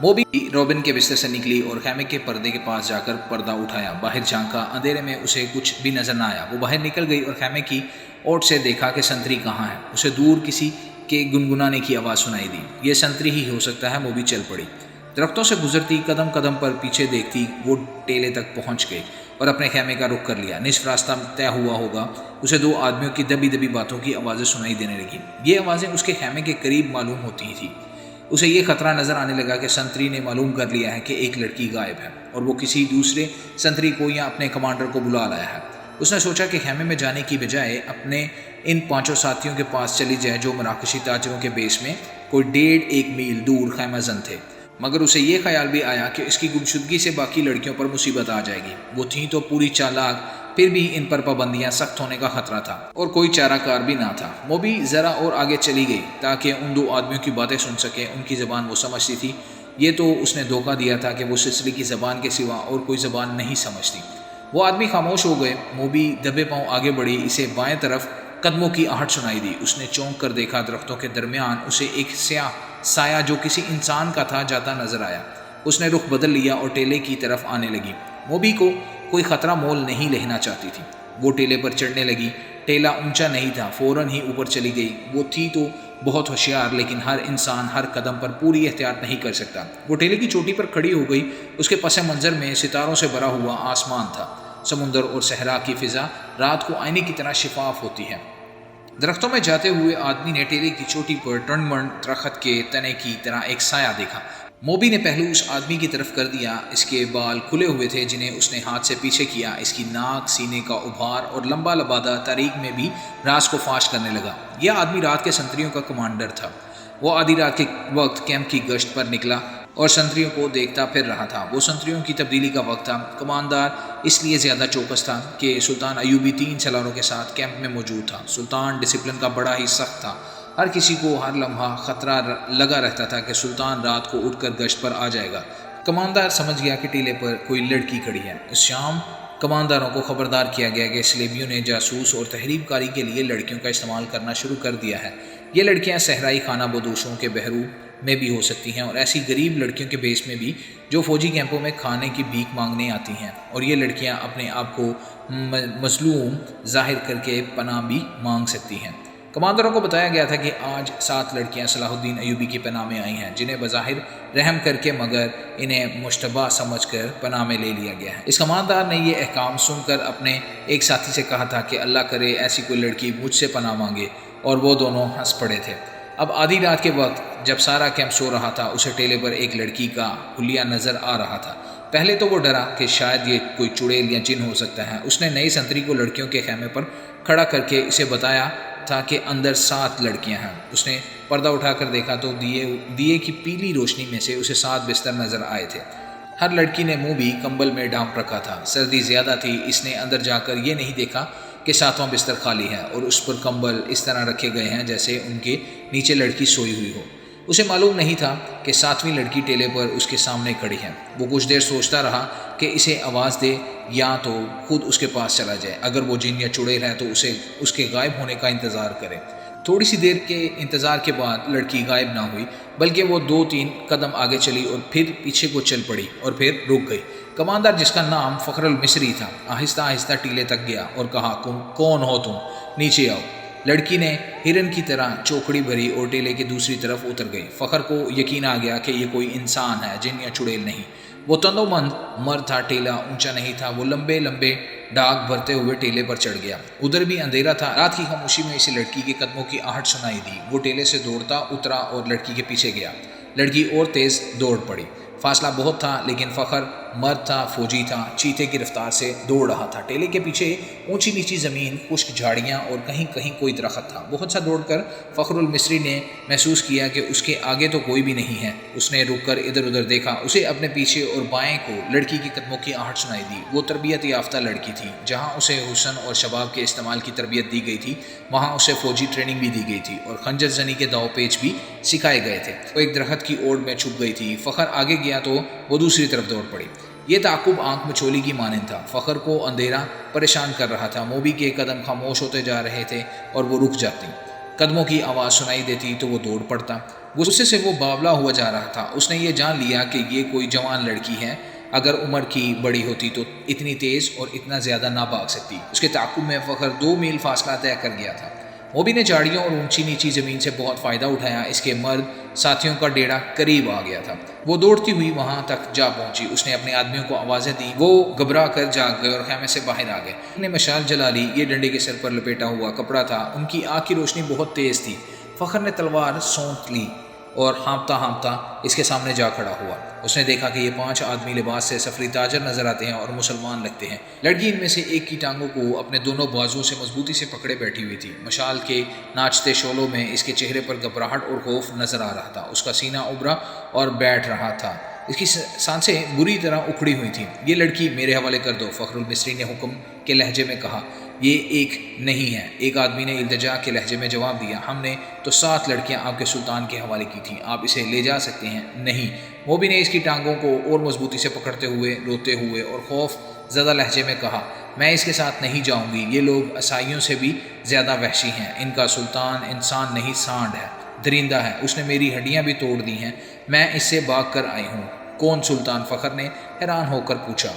موبی روبن کے بستر سے نکلی اور خیمے کے پردے کے پاس جا کر پردہ اٹھایا، باہر جھانکا، اندھیرے میں اسے کچھ بھی نظر نہ آیا۔ وہ باہر نکل گئی اور خیمے کی اوٹ سے دیکھا کہ سنتری کہاں ہے۔ اسے دور کسی کے گنگنانے کی آواز سنائی دی۔ یہ سنتری ہی ہو سکتا ہے۔ موبی چل پڑی، درختوں سے گزرتی، قدم قدم پر پیچھے دیکھتی وہ ٹیلے تک پہنچ گئی اور اپنے خیمے کا رخ کر لیا۔ نصف راستہ طے ہوا ہوگا، اسے 2 آدمیوں کی دبی دبی باتوں کی آوازیں سنائی دینے لگی۔ یہ آوازیں اس کے خیمے کے قریب معلوم ہوتی تھیں۔ اسے یہ خطرہ نظر آنے لگا کہ سنتری نے معلوم کر لیا ہے کہ ایک لڑکی غائب ہے اور وہ کسی دوسرے سنتری کو یا اپنے کمانڈر کو بلا لایا ہے۔ اس نے سوچا کہ خیمے میں جانے کی بجائے اپنے ان 5 ساتھیوں کے پاس چلی جائے جو مراکشی تاجروں کے بیس میں کوئی 1.5 میل دور خیمہ زن تھے۔ مگر اسے یہ خیال بھی آیا کہ اس کی گمشدگی سے باقی لڑکیوں پر مصیبت آ جائے گی۔ وہ تھیں تو پوری چالاک، پھر بھی ان پر پابندیاں سخت ہونے کا خطرہ تھا اور کوئی چارہ کار بھی نہ تھا۔ موبی ذرا اور آگے چلی گئی تاکہ ان 2 آدمیوں کی باتیں سن سکے۔ ان کی زبان وہ سمجھتی تھی۔ یہ تو اس نے دھوکہ دیا تھا کہ وہ سسلی کی زبان کے سوا اور کوئی زبان نہیں سمجھتی۔ وہ آدمی خاموش ہو گئے۔ موبی دبے پاؤں آگے بڑھی، اسے بائیں طرف قدموں کی آہٹ سنائی دی۔ اس نے چونک کر دیکھا، درختوں کے درمیان اسے ایک سیاہ سایہ جو کسی انسان کا تھا جاتا نظر آیا۔ اس نے رخ بدل لیا اور ٹیلے کی طرف آنے لگی۔ موبی کو کوئی خطرہ مول نہیں لینا چاہتی تھی۔ وہ ٹیلے پر چڑھنے لگی۔ ٹیلا اونچا نہیں تھا، فوراً ہی اوپر چلی گئی۔ وہ تھی تو بہت ہوشیار، لیکن ہر انسان ہر قدم پر پوری احتیاط نہیں کر سکتا۔ وہ ٹیلے کی چوٹی پر کھڑی ہو گئی۔ اس کے پس منظر میں ستاروں سے بھرا ہوا آسمان تھا۔ سمندر اور صحرا کی فضا رات کو آئینے کی طرح شفاف ہوتی ہے۔ درختوں میں جاتے ہوئے آدمی نے ٹیلے کی چوٹی پر ٹنڈمن درخت کے تنے کی طرح ایک سایہ دیکھا۔ موبی نے پہلو اس آدمی کی طرف کر دیا۔ اس کے بال کھلے ہوئے تھے جنہیں اس نے ہاتھ سے پیچھے کیا۔ اس کی ناک، سینے کا ابھار اور لمبا لبادہ تاریک میں بھی راز کو فاش کرنے لگا۔ یہ آدمی رات کے سنتریوں کا کمانڈر تھا۔ وہ آدھی رات کے وقت کیمپ کی گشت پر نکلا اور سنتریوں کو دیکھتا پھر رہا تھا۔ وہ سنتریوں کی تبدیلی کا وقت تھا۔ کماندار اس لیے زیادہ چوکس تھا کہ سلطان ایوبی 3 سالاروں کے ساتھ کیمپ میں موجود تھا۔ سلطان ڈسپلن کا بڑا ہی سخت تھا۔ ہر کسی کو ہر لمحہ خطرہ لگا رہتا تھا کہ سلطان رات کو اٹھ کر گشت پر آ جائے گا۔ کماندار سمجھ گیا کہ ٹیلے پر کوئی لڑکی کھڑی ہے۔ اس شام کمانداروں کو خبردار کیا گیا کہ سلیبیوں نے جاسوس اور تحریب کاری کے لیے لڑکیوں کا استعمال کرنا شروع کر دیا ہے۔ یہ لڑکیاں صحرائی خانہ بدوشوں کے بحروب میں بھی ہو سکتی ہیں اور ایسی غریب لڑکیوں کے بیس میں بھی جو فوجی کیمپوں میں کھانے کی بھیک مانگنے آتی ہیں، اور یہ لڑکیاں اپنے آپ کو مظلوم ظاہر کر کے پناہ بھی مانگ سکتی ہیں۔ کماندروں کو بتایا گیا تھا کہ آج 7 لڑکیاں صلاح الدین ایوبی کی پناہ میں آئی ہیں، جنہیں بظاہر رحم کر کے مگر انہیں مشتبہ سمجھ کر پناہ میں لے لیا گیا ہے۔ اس کماندار نے یہ احکام سن کر اپنے ایک ساتھی سے کہا تھا کہ اللہ کرے ایسی کوئی لڑکی مجھ سے پناہ مانگے، اور وہ دونوں ہنس پڑے تھے۔ اب آدھی رات کے وقت جب سارا کیمپ سو رہا تھا، اسے ٹیلے پر ایک لڑکی کا حلیہ نظر آ رہا تھا۔ پہلے تو وہ ڈرا کہ شاید یہ کوئی چڑیل یا جن ہو سکتا ہے۔ اس نے نئی سنتری کو لڑکیوں کے خیمے پر کھڑا کر کے اسے بتایا تھا کہ اندر 7 لڑکیاں ہیں۔ اس نے پردہ اٹھا کر دیکھا تو دیے کی پیلی روشنی میں سے اسے 7 بستر نظر آئے تھے۔ ہر لڑکی نے منہ بھی کمبل میں ڈھانپ رکھا تھا۔ سردی زیادہ تھی۔ اس نے اندر جا کر یہ نہیں دیکھا کہ 7واں بستر خالی ہے اور اس پر کمبل اس طرح رکھے گئے ہیں جیسے ان کے نیچے لڑکی سوئی ہوئی ہو۔ اسے معلوم نہیں تھا کہ ساتویں لڑکی ٹیلے پر اس کے سامنے کھڑی ہے۔ وہ کچھ دیر سوچتا رہا کہ اسے آواز دے یا تو خود اس کے پاس چلا جائے، اگر وہ جن یا چڑیل ہے تو اسے اس کے غائب ہونے کا انتظار کرے۔ تھوڑی سی دیر کے انتظار کے بعد لڑکی غائب نہ ہوئی، بلکہ وہ 2-3 قدم آگے چلی اور پھر پیچھے کو چل پڑی اور پھر رک گئی۔ کماندار، جس کا نام فخر المصری تھا، آہستہ آہستہ ٹیلے تک گیا اور کہا، کون ہو تم؟ نیچے آؤ۔ لڑکی نے ہرن کی طرح چوکڑی بھری اور ٹیلے کی دوسری طرف اتر گئی۔ فخر کو یقین آ گیا کہ یہ کوئی انسان ہے، جن یا چڑیل نہیں۔ وہ تندومند مرد تھا، ٹیلا اونچا نہیں تھا۔ وہ لمبے لمبے ڈاک بھرتے ہوئے ٹیلے پر چڑھ گیا۔ ادھر بھی اندھیرا تھا۔ رات کی خاموشی میں اسے لڑکی کے قدموں کی آہٹ سنائی دی۔ وہ ٹیلے سے دوڑتا اترا اور لڑکی کے پیچھے گیا۔ لڑکی اور تیز دوڑ پڑی۔ فاصلہ بہت تھا، لیکن فخر مرد تھا، فوجی تھا، چیتے کی رفتار سے دوڑ رہا تھا۔ ٹیلے کے پیچھے اونچی نیچی زمین، خشک جھاڑیاں اور کہیں کہیں کوئی درخت تھا۔ بہت سا دوڑ کر فخر المصری نے محسوس کیا کہ اس کے آگے تو کوئی بھی نہیں ہے۔ اس نے رک کر ادھر ادھر دیکھا۔ اسے اپنے پیچھے اور بائیں کو لڑکی کے قدموں کی آہٹ سنائی دی۔ وہ تربیت یافتہ لڑکی تھی۔ جہاں اسے حسن اور شباب کے استعمال کی تربیت دی گئی تھی، وہاں اسے فوجی ٹریننگ بھی دی گئی تھی اور خنجر زنی کے داؤ پیچ بھی سکھائے گئے تھے۔ وہ ایک درخت کی اوڑ میں چھپ گئی تھی۔ فخر آگے گیا تو وہ دوسری طرف دوڑ پڑی۔ یہ تعاقب آنکھ مچولی کی مانند تھا۔ فخر کو اندھیرا پریشان کر رہا تھا۔ موبی کے قدم خاموش ہوتے جا رہے تھے اور وہ رک جاتی۔ قدموں کی آواز سنائی دیتی تو وہ دوڑ پڑتا۔ غصے سے وہ باولا ہوا جا رہا تھا۔ اس نے یہ جان لیا کہ یہ کوئی جوان لڑکی ہے۔ اگر عمر کی بڑی ہوتی تو اتنی تیز اور اتنا زیادہ نہ بھاگ سکتی۔ اس کے تعاقب میں فخر 2 میل فاصلہ طے کر گیا تھا۔ موبی نے جھاڑیوں اور اونچی نیچی زمین سے بہت فائدہ اٹھایا۔ اس کے مرد ساتھیوں کا ڈیرا قریب آ گیا تھا۔ وہ دوڑتی ہوئی وہاں تک جا پہنچی۔ اس نے اپنے آدمیوں کو آوازیں دیں۔ وہ گھبرا کر جاگ گئے اور خیمے سے باہر آ گئے۔ انہوں نے مشال جلا لی۔ یہ ڈنڈے کے سر پر لپیٹا ہوا کپڑا تھا۔ ان کی آنکھ کی روشنی بہت تیز تھی۔ فخر نے تلوار سونت لی اور ہانپتا ہانپتا اس کے سامنے جا کھڑا ہوا۔ اس نے دیکھا کہ یہ 5 آدمی لباس سے سفری تاجر نظر آتے ہیں اور مسلمان لگتے ہیں۔ لڑکی ان میں سے ایک کی ٹانگوں کو اپنے دونوں بازوؤں سے مضبوطی سے پکڑے بیٹھی ہوئی تھی۔ مشال کے ناچتے شعلوں میں اس کے چہرے پر گھبراہٹ اور خوف نظر آ رہا تھا۔ اس کا سینہ ابھرا اور بیٹھ رہا تھا۔ اس کی سانسیں بری طرح اکھڑی ہوئی تھیں۔ یہ لڑکی میرے حوالے کر دو، فخر المصری نے حکم کے لہجے میں کہا۔ یہ ایک نہیں ہے، ایک آدمی نے التجا کے لہجے میں جواب دیا۔ ہم نے تو 7 لڑکیاں آپ کے سلطان کے حوالے کی تھیں، آپ اسے لے جا سکتے ہیں؟ نہیں۔ موبی نے اس کی ٹانگوں کو اور مضبوطی سے پکڑتے ہوئے روتے ہوئے اور خوف زدہ لہجے میں کہا، میں اس کے ساتھ نہیں جاؤں گی۔ یہ لوگ عیسائیوں سے بھی زیادہ وحشی ہیں۔ ان کا سلطان انسان نہیں، سانڈ ہے، درندہ ہے۔ اس نے میری ہڈیاں بھی توڑ دی ہیں۔ میں اس سے بھاگ کر آئی ہوں۔ کون سلطان؟ فخر نے حیران ہو کر پوچھا۔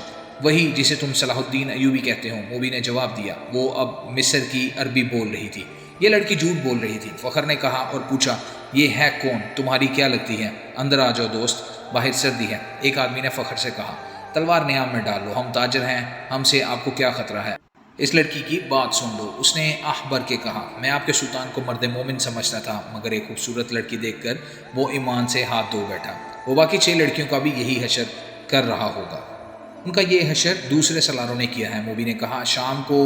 وہی جسے تم صلاح الدین ایوبی کہتے ہو، موبی نے جواب دیا۔ وہ اب مصر کی عربی بول رہی تھی۔ یہ لڑکی جھوٹ بول رہی تھی، فخر نے کہا اور پوچھا، یہ ہے کون؟ تمہاری کیا لگتی ہے؟ اندر آ جاؤ دوست، باہر سردی ہے، ایک آدمی نے فخر سے کہا۔ تلوار نیام میں ڈال لو، ہم تاجر ہیں، ہم سے آپ کو کیا خطرہ ہے؟ اس لڑکی کی بات سن لو، اس نے آہ بھر کے کہا۔ میں آپ کے سلطان کو مرد مومن سمجھتا تھا، مگر ایک خوبصورت لڑکی دیکھ کر وہ ایمان سے ہاتھ دھو بیٹھا۔ وہ باقی 6 لڑکیوں کا بھی یہی حشر کر رہا ہوگا۔ ان کا یہ حشر دوسرے سالاروں نے کیا ہے، موبی نے کہا۔ شام کو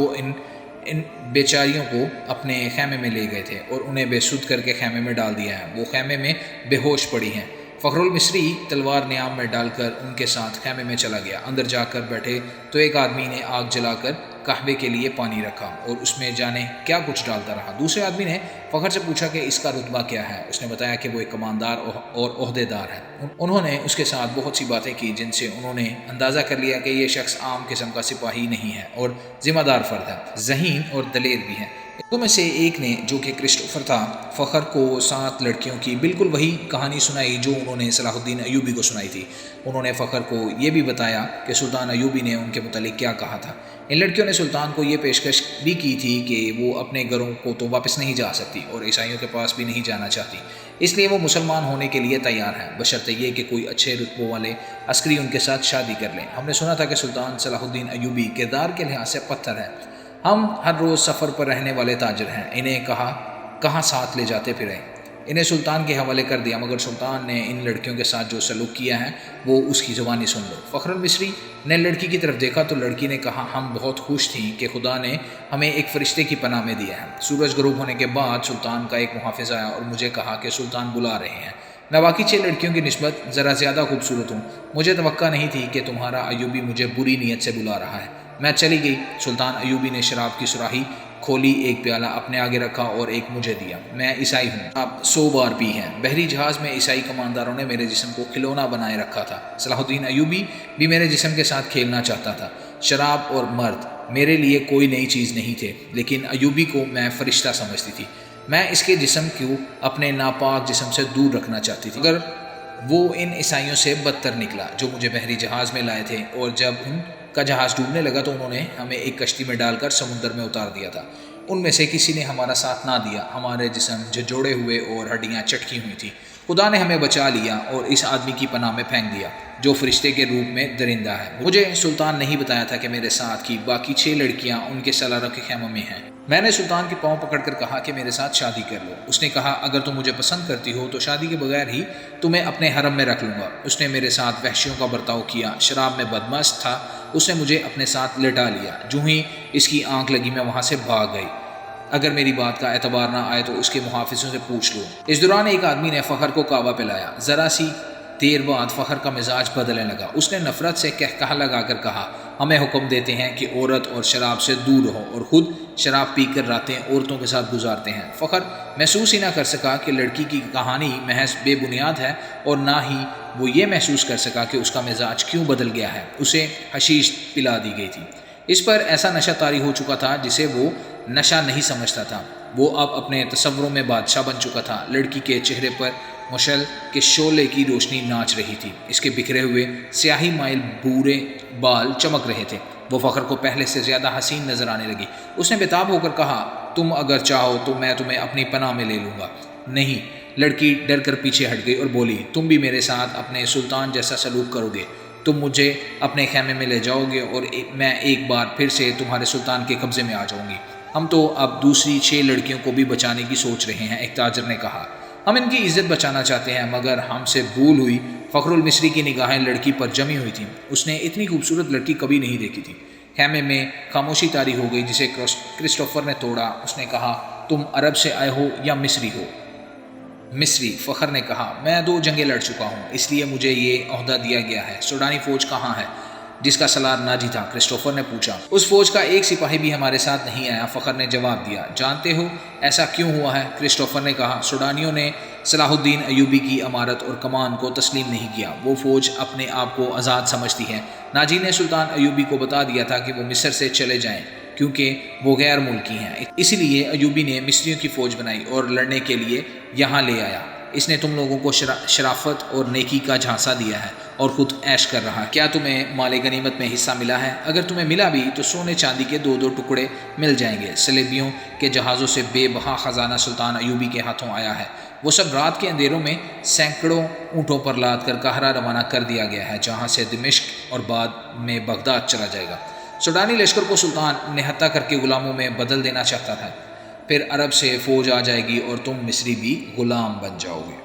ان بیچاریوں کو اپنے خیمے میں لے گئے تھے اور انہیں بے سود کر کے خیمے میں ڈال دیا ہے۔ وہ خیمے میں بے ہوش پڑی ہیں۔ فخر المصری تلوار نیام میں ڈال کر ان کے ساتھ خیمے میں چلا گیا۔ اندر جا کر بیٹھے تو ایک آدمی نے آگ جلا کر قہوے کے لیے پانی رکھا اور اس میں جانے کیا کچھ ڈالتا رہا۔ دوسرے آدمی نے فخر سے پوچھا کہ اس کا رتبہ کیا ہے۔ اس نے بتایا کہ وہ ایک کماندار اور عہدے دار ہے۔ انہوں نے اس کے ساتھ بہت سی باتیں کی جن سے انہوں نے اندازہ کر لیا کہ یہ شخص عام قسم کا سپاہی نہیں ہے اور ذمہ دار فرد ہے، ذہین اور دلیر بھی ہے۔ ان میں سے ایک نے، جو کہ کرسٹوفر تھا، فخر کو 7 لڑکیوں کی بالکل وہی کہانی سنائی جو انہوں نے صلاح الدین ایوبی کو سنائی تھی۔ انہوں نے فخر کو یہ بھی بتایا کہ سلطان ایوبی نے ان کے متعلق کیا کہا تھا۔ ان لڑکیوں نے سلطان کو یہ پیشکش بھی کی تھی کہ وہ اپنے گھروں کو تو واپس نہیں جا سکتی اور عیسائیوں کے پاس بھی نہیں جانا چاہتی، اس لیے وہ مسلمان ہونے کے لیے تیار ہیں، بشرطے یہ کہ کوئی اچھے رتبوں والے عسکری ان کے ساتھ شادی کر لیں۔ ہم نے سنا تھا کہ سلطان صلاح الدین ایوبی کردار کے لحاظ سے پتھر ہے۔ ہم ہر روز سفر پر رہنے والے تاجر ہیں، انہیں کہاں ساتھ لے جاتے پھریں؟ انہیں سلطان کے حوالے کر دیا، مگر سلطان نے ان لڑکیوں کے ساتھ جو سلوک کیا ہے وہ اس کی زبانی سن لو۔ فخر المصری نے لڑکی کی طرف دیکھا تو لڑکی نے کہا، ہم بہت خوش تھیں کہ خدا نے ہمیں ایک فرشتے کی پناہ میں دیا ہے۔ سورج غروب ہونے کے بعد سلطان کا ایک محافظ آیا اور مجھے کہا کہ سلطان بلا رہے ہیں۔ میں باقی 6 لڑکیوں کی نسبت ذرا زیادہ خوبصورت ہوں، مجھے توقع نہیں تھی کہ تمہارا ایوبی مجھے بری نیت سے بلا رہا ہے۔ میں چلی گئی۔ سلطان ایوبی نے شراب کی سراہی کھولی، ایک پیالہ اپنے آگے رکھا اور ایک مجھے دیا۔ میں عیسائی ہوں، اب 100 بار پی ہیں۔ بحری جہاز میں عیسائی کمانداروں نے میرے جسم کو کھلونا بنائے رکھا تھا۔ صلاح الدین ایوبی بھی میرے جسم کے ساتھ کھیلنا چاہتا تھا۔ شراب اور مرد میرے لیے کوئی نئی چیز نہیں تھے، لیکن ایوبی کو میں فرشتہ سمجھتی تھی۔ میں اس کے جسم کو اپنے ناپاک جسم سے دور رکھنا چاہتی تھی، مگر وہ ان عیسائیوں سے بدتر نکلا جو مجھے بحری جہاز میں لائے تھے، اور جب ان کا جہاز ڈوبنے لگا تو انہوں نے ہمیں ایک کشتی میں ڈال کر سمندر میں اتار دیا تھا۔ ان میں سے کسی نے ہمارا ساتھ نہ دیا، ہمارے جسم جھنجھوڑے ہوئے اور ہڈیاں چٹکی ہوئی تھیں۔ خدا نے ہمیں بچا لیا اور اس آدمی کی پناہ میں پھینک دیا جو فرشتے کے روپ میں درندہ ہے۔ مجھے سلطان نہیں بتایا تھا کہ میرے ساتھ کی باقی 6 لڑکیاں ان کے سالاروں کے خیموں میں ہیں۔ میں نے سلطان کے پاؤں پکڑ کر کہا کہ میرے ساتھ شادی کر لو۔ اس نے کہا اگر تم مجھے پسند کرتی ہو تو شادی کے بغیر ہی تمہیں اپنے حرم میں رکھ لوں گا۔ اس نے میرے ساتھ وحشیوں کا برتاؤ کیا، شراب میں بدمست تھا، اس نے مجھے اپنے ساتھ لٹا لیا۔ جو ہی اس کی آنکھ لگی میں وہاں سے بھاگ گئی۔ اگر میری بات کا اعتبار نہ آئے تو اس کے محافظوں سے پوچھ لو۔ اس دوران ایک آدمی نے فخر کو کعبہ پلایا۔ ذرا سی دیر بعد فخر کا مزاج بدلنے لگا۔ اس نے نفرت سے کہا لگا کر کہا ہمیں حکم دیتے ہیں کہ عورت اور شراب سے دور رہو، اور خود شراب پی کر راتیں عورتوں کے ساتھ گزارتے ہیں۔ فخر محسوس ہی نہ کر سکا کہ لڑکی کی کہانی محض بے بنیاد ہے، اور نہ ہی وہ یہ محسوس کر سکا کہ اس کا مزاج کیوں بدل گیا ہے۔ اسے حشیش پلا دی گئی تھی۔ اس پر ایسا نشہ طاری ہو چکا تھا جسے وہ نشہ نہیں سمجھتا تھا۔ وہ اب اپنے تصوروں میں بادشاہ بن چکا تھا۔ لڑکی کے چہرے پر مشعل کے شعلے کی روشنی ناچ رہی تھی، اس کے بکھرے ہوئے سیاہی مائل بورے بال چمک رہے تھے۔ وہ فخر کو پہلے سے زیادہ حسین نظر آنے لگی۔ اس نے بےتاب ہو کر کہا تم اگر چاہو تو میں تمہیں اپنی پناہ میں لے لوں گا۔ نہیں، لڑکی ڈر کر پیچھے ہٹ گئی اور بولی تم بھی میرے ساتھ اپنے سلطان جیسا سلوک کرو گے، تم مجھے اپنے خیمے میں لے جاؤ گے اور میں ایک بار پھر سے تمہارے سلطان کے قبضے میں آ جاؤں گی۔ ہم تو اب دوسری 6 لڑکیوں کو بھی بچانے کی سوچ رہے ہیں، ایک تاجر نے کہا۔ ہم ان کی عزت بچانا چاہتے ہیں، مگر ہم سے بھول ہوئی۔ فخر المصری کی نگاہیں لڑکی پر جمی ہوئی تھیں۔ اس نے اتنی خوبصورت لڑکی کبھی نہیں دیکھی تھی۔ خیمے میں خاموشی طاری ہو گئی جسے کرسٹوفر نے توڑا۔ اس نے کہا تم عرب سے آئے ہو یا مصری ہو؟ مصری، فخر نے کہا۔ میں 2 جنگیں لڑ چکا ہوں، اس لیے مجھے یہ عہدہ دیا گیا ہے۔ سوڈانی فوج کہاں ہے جس کا سالار ناجی تھا؟ کرسٹوفر نے پوچھا۔ اس فوج کا ایک سپاہی بھی ہمارے ساتھ نہیں آیا، فخر نے جواب دیا۔ جانتے ہو ایسا کیوں ہوا ہے؟ کرسٹوفر نے کہا۔ سوڈانیوں نے صلاح الدین ایوبی کی امارت اور کمان کو تسلیم نہیں کیا۔ وہ فوج اپنے آپ کو آزاد سمجھتی ہے۔ ناجی نے سلطان ایوبی کو بتا دیا تھا کہ وہ مصر سے چلے جائیں کیونکہ وہ غیر ملکی ہیں، اسی لیے ایوبی نے مصریوں کی فوج بنائی اور لڑنے کے لیے یہاں لے آیا۔ اس نے تم لوگوں کو شرافت اور نیکی کا جھانسا دیا ہے اور خود عیش کر رہا ہے۔ کیا تمہیں مال غنیمت میں حصہ ملا ہے؟ اگر تمہیں ملا بھی تو سونے چاندی کے 2 ٹکڑے مل جائیں گے۔ صلیبیوں کے جہازوں سے بے بہا خزانہ سلطان ایوبی کے ہاتھوں آیا ہے۔ وہ سب رات کے اندھیروں میں سینکڑوں اونٹوں پر لاد کر قاہرہ روانہ کر دیا گیا ہے، جہاں سے دمشق اور بعد میں بغداد چلا جائے گا۔ سوڈانی لشکر کو سلطان نہتہ کر کے غلاموں میں بدل دینا چاہتا تھا، پھر عرب سے فوج آ جائے گی اور تم مصری بھی غلام بن جاؤ گے۔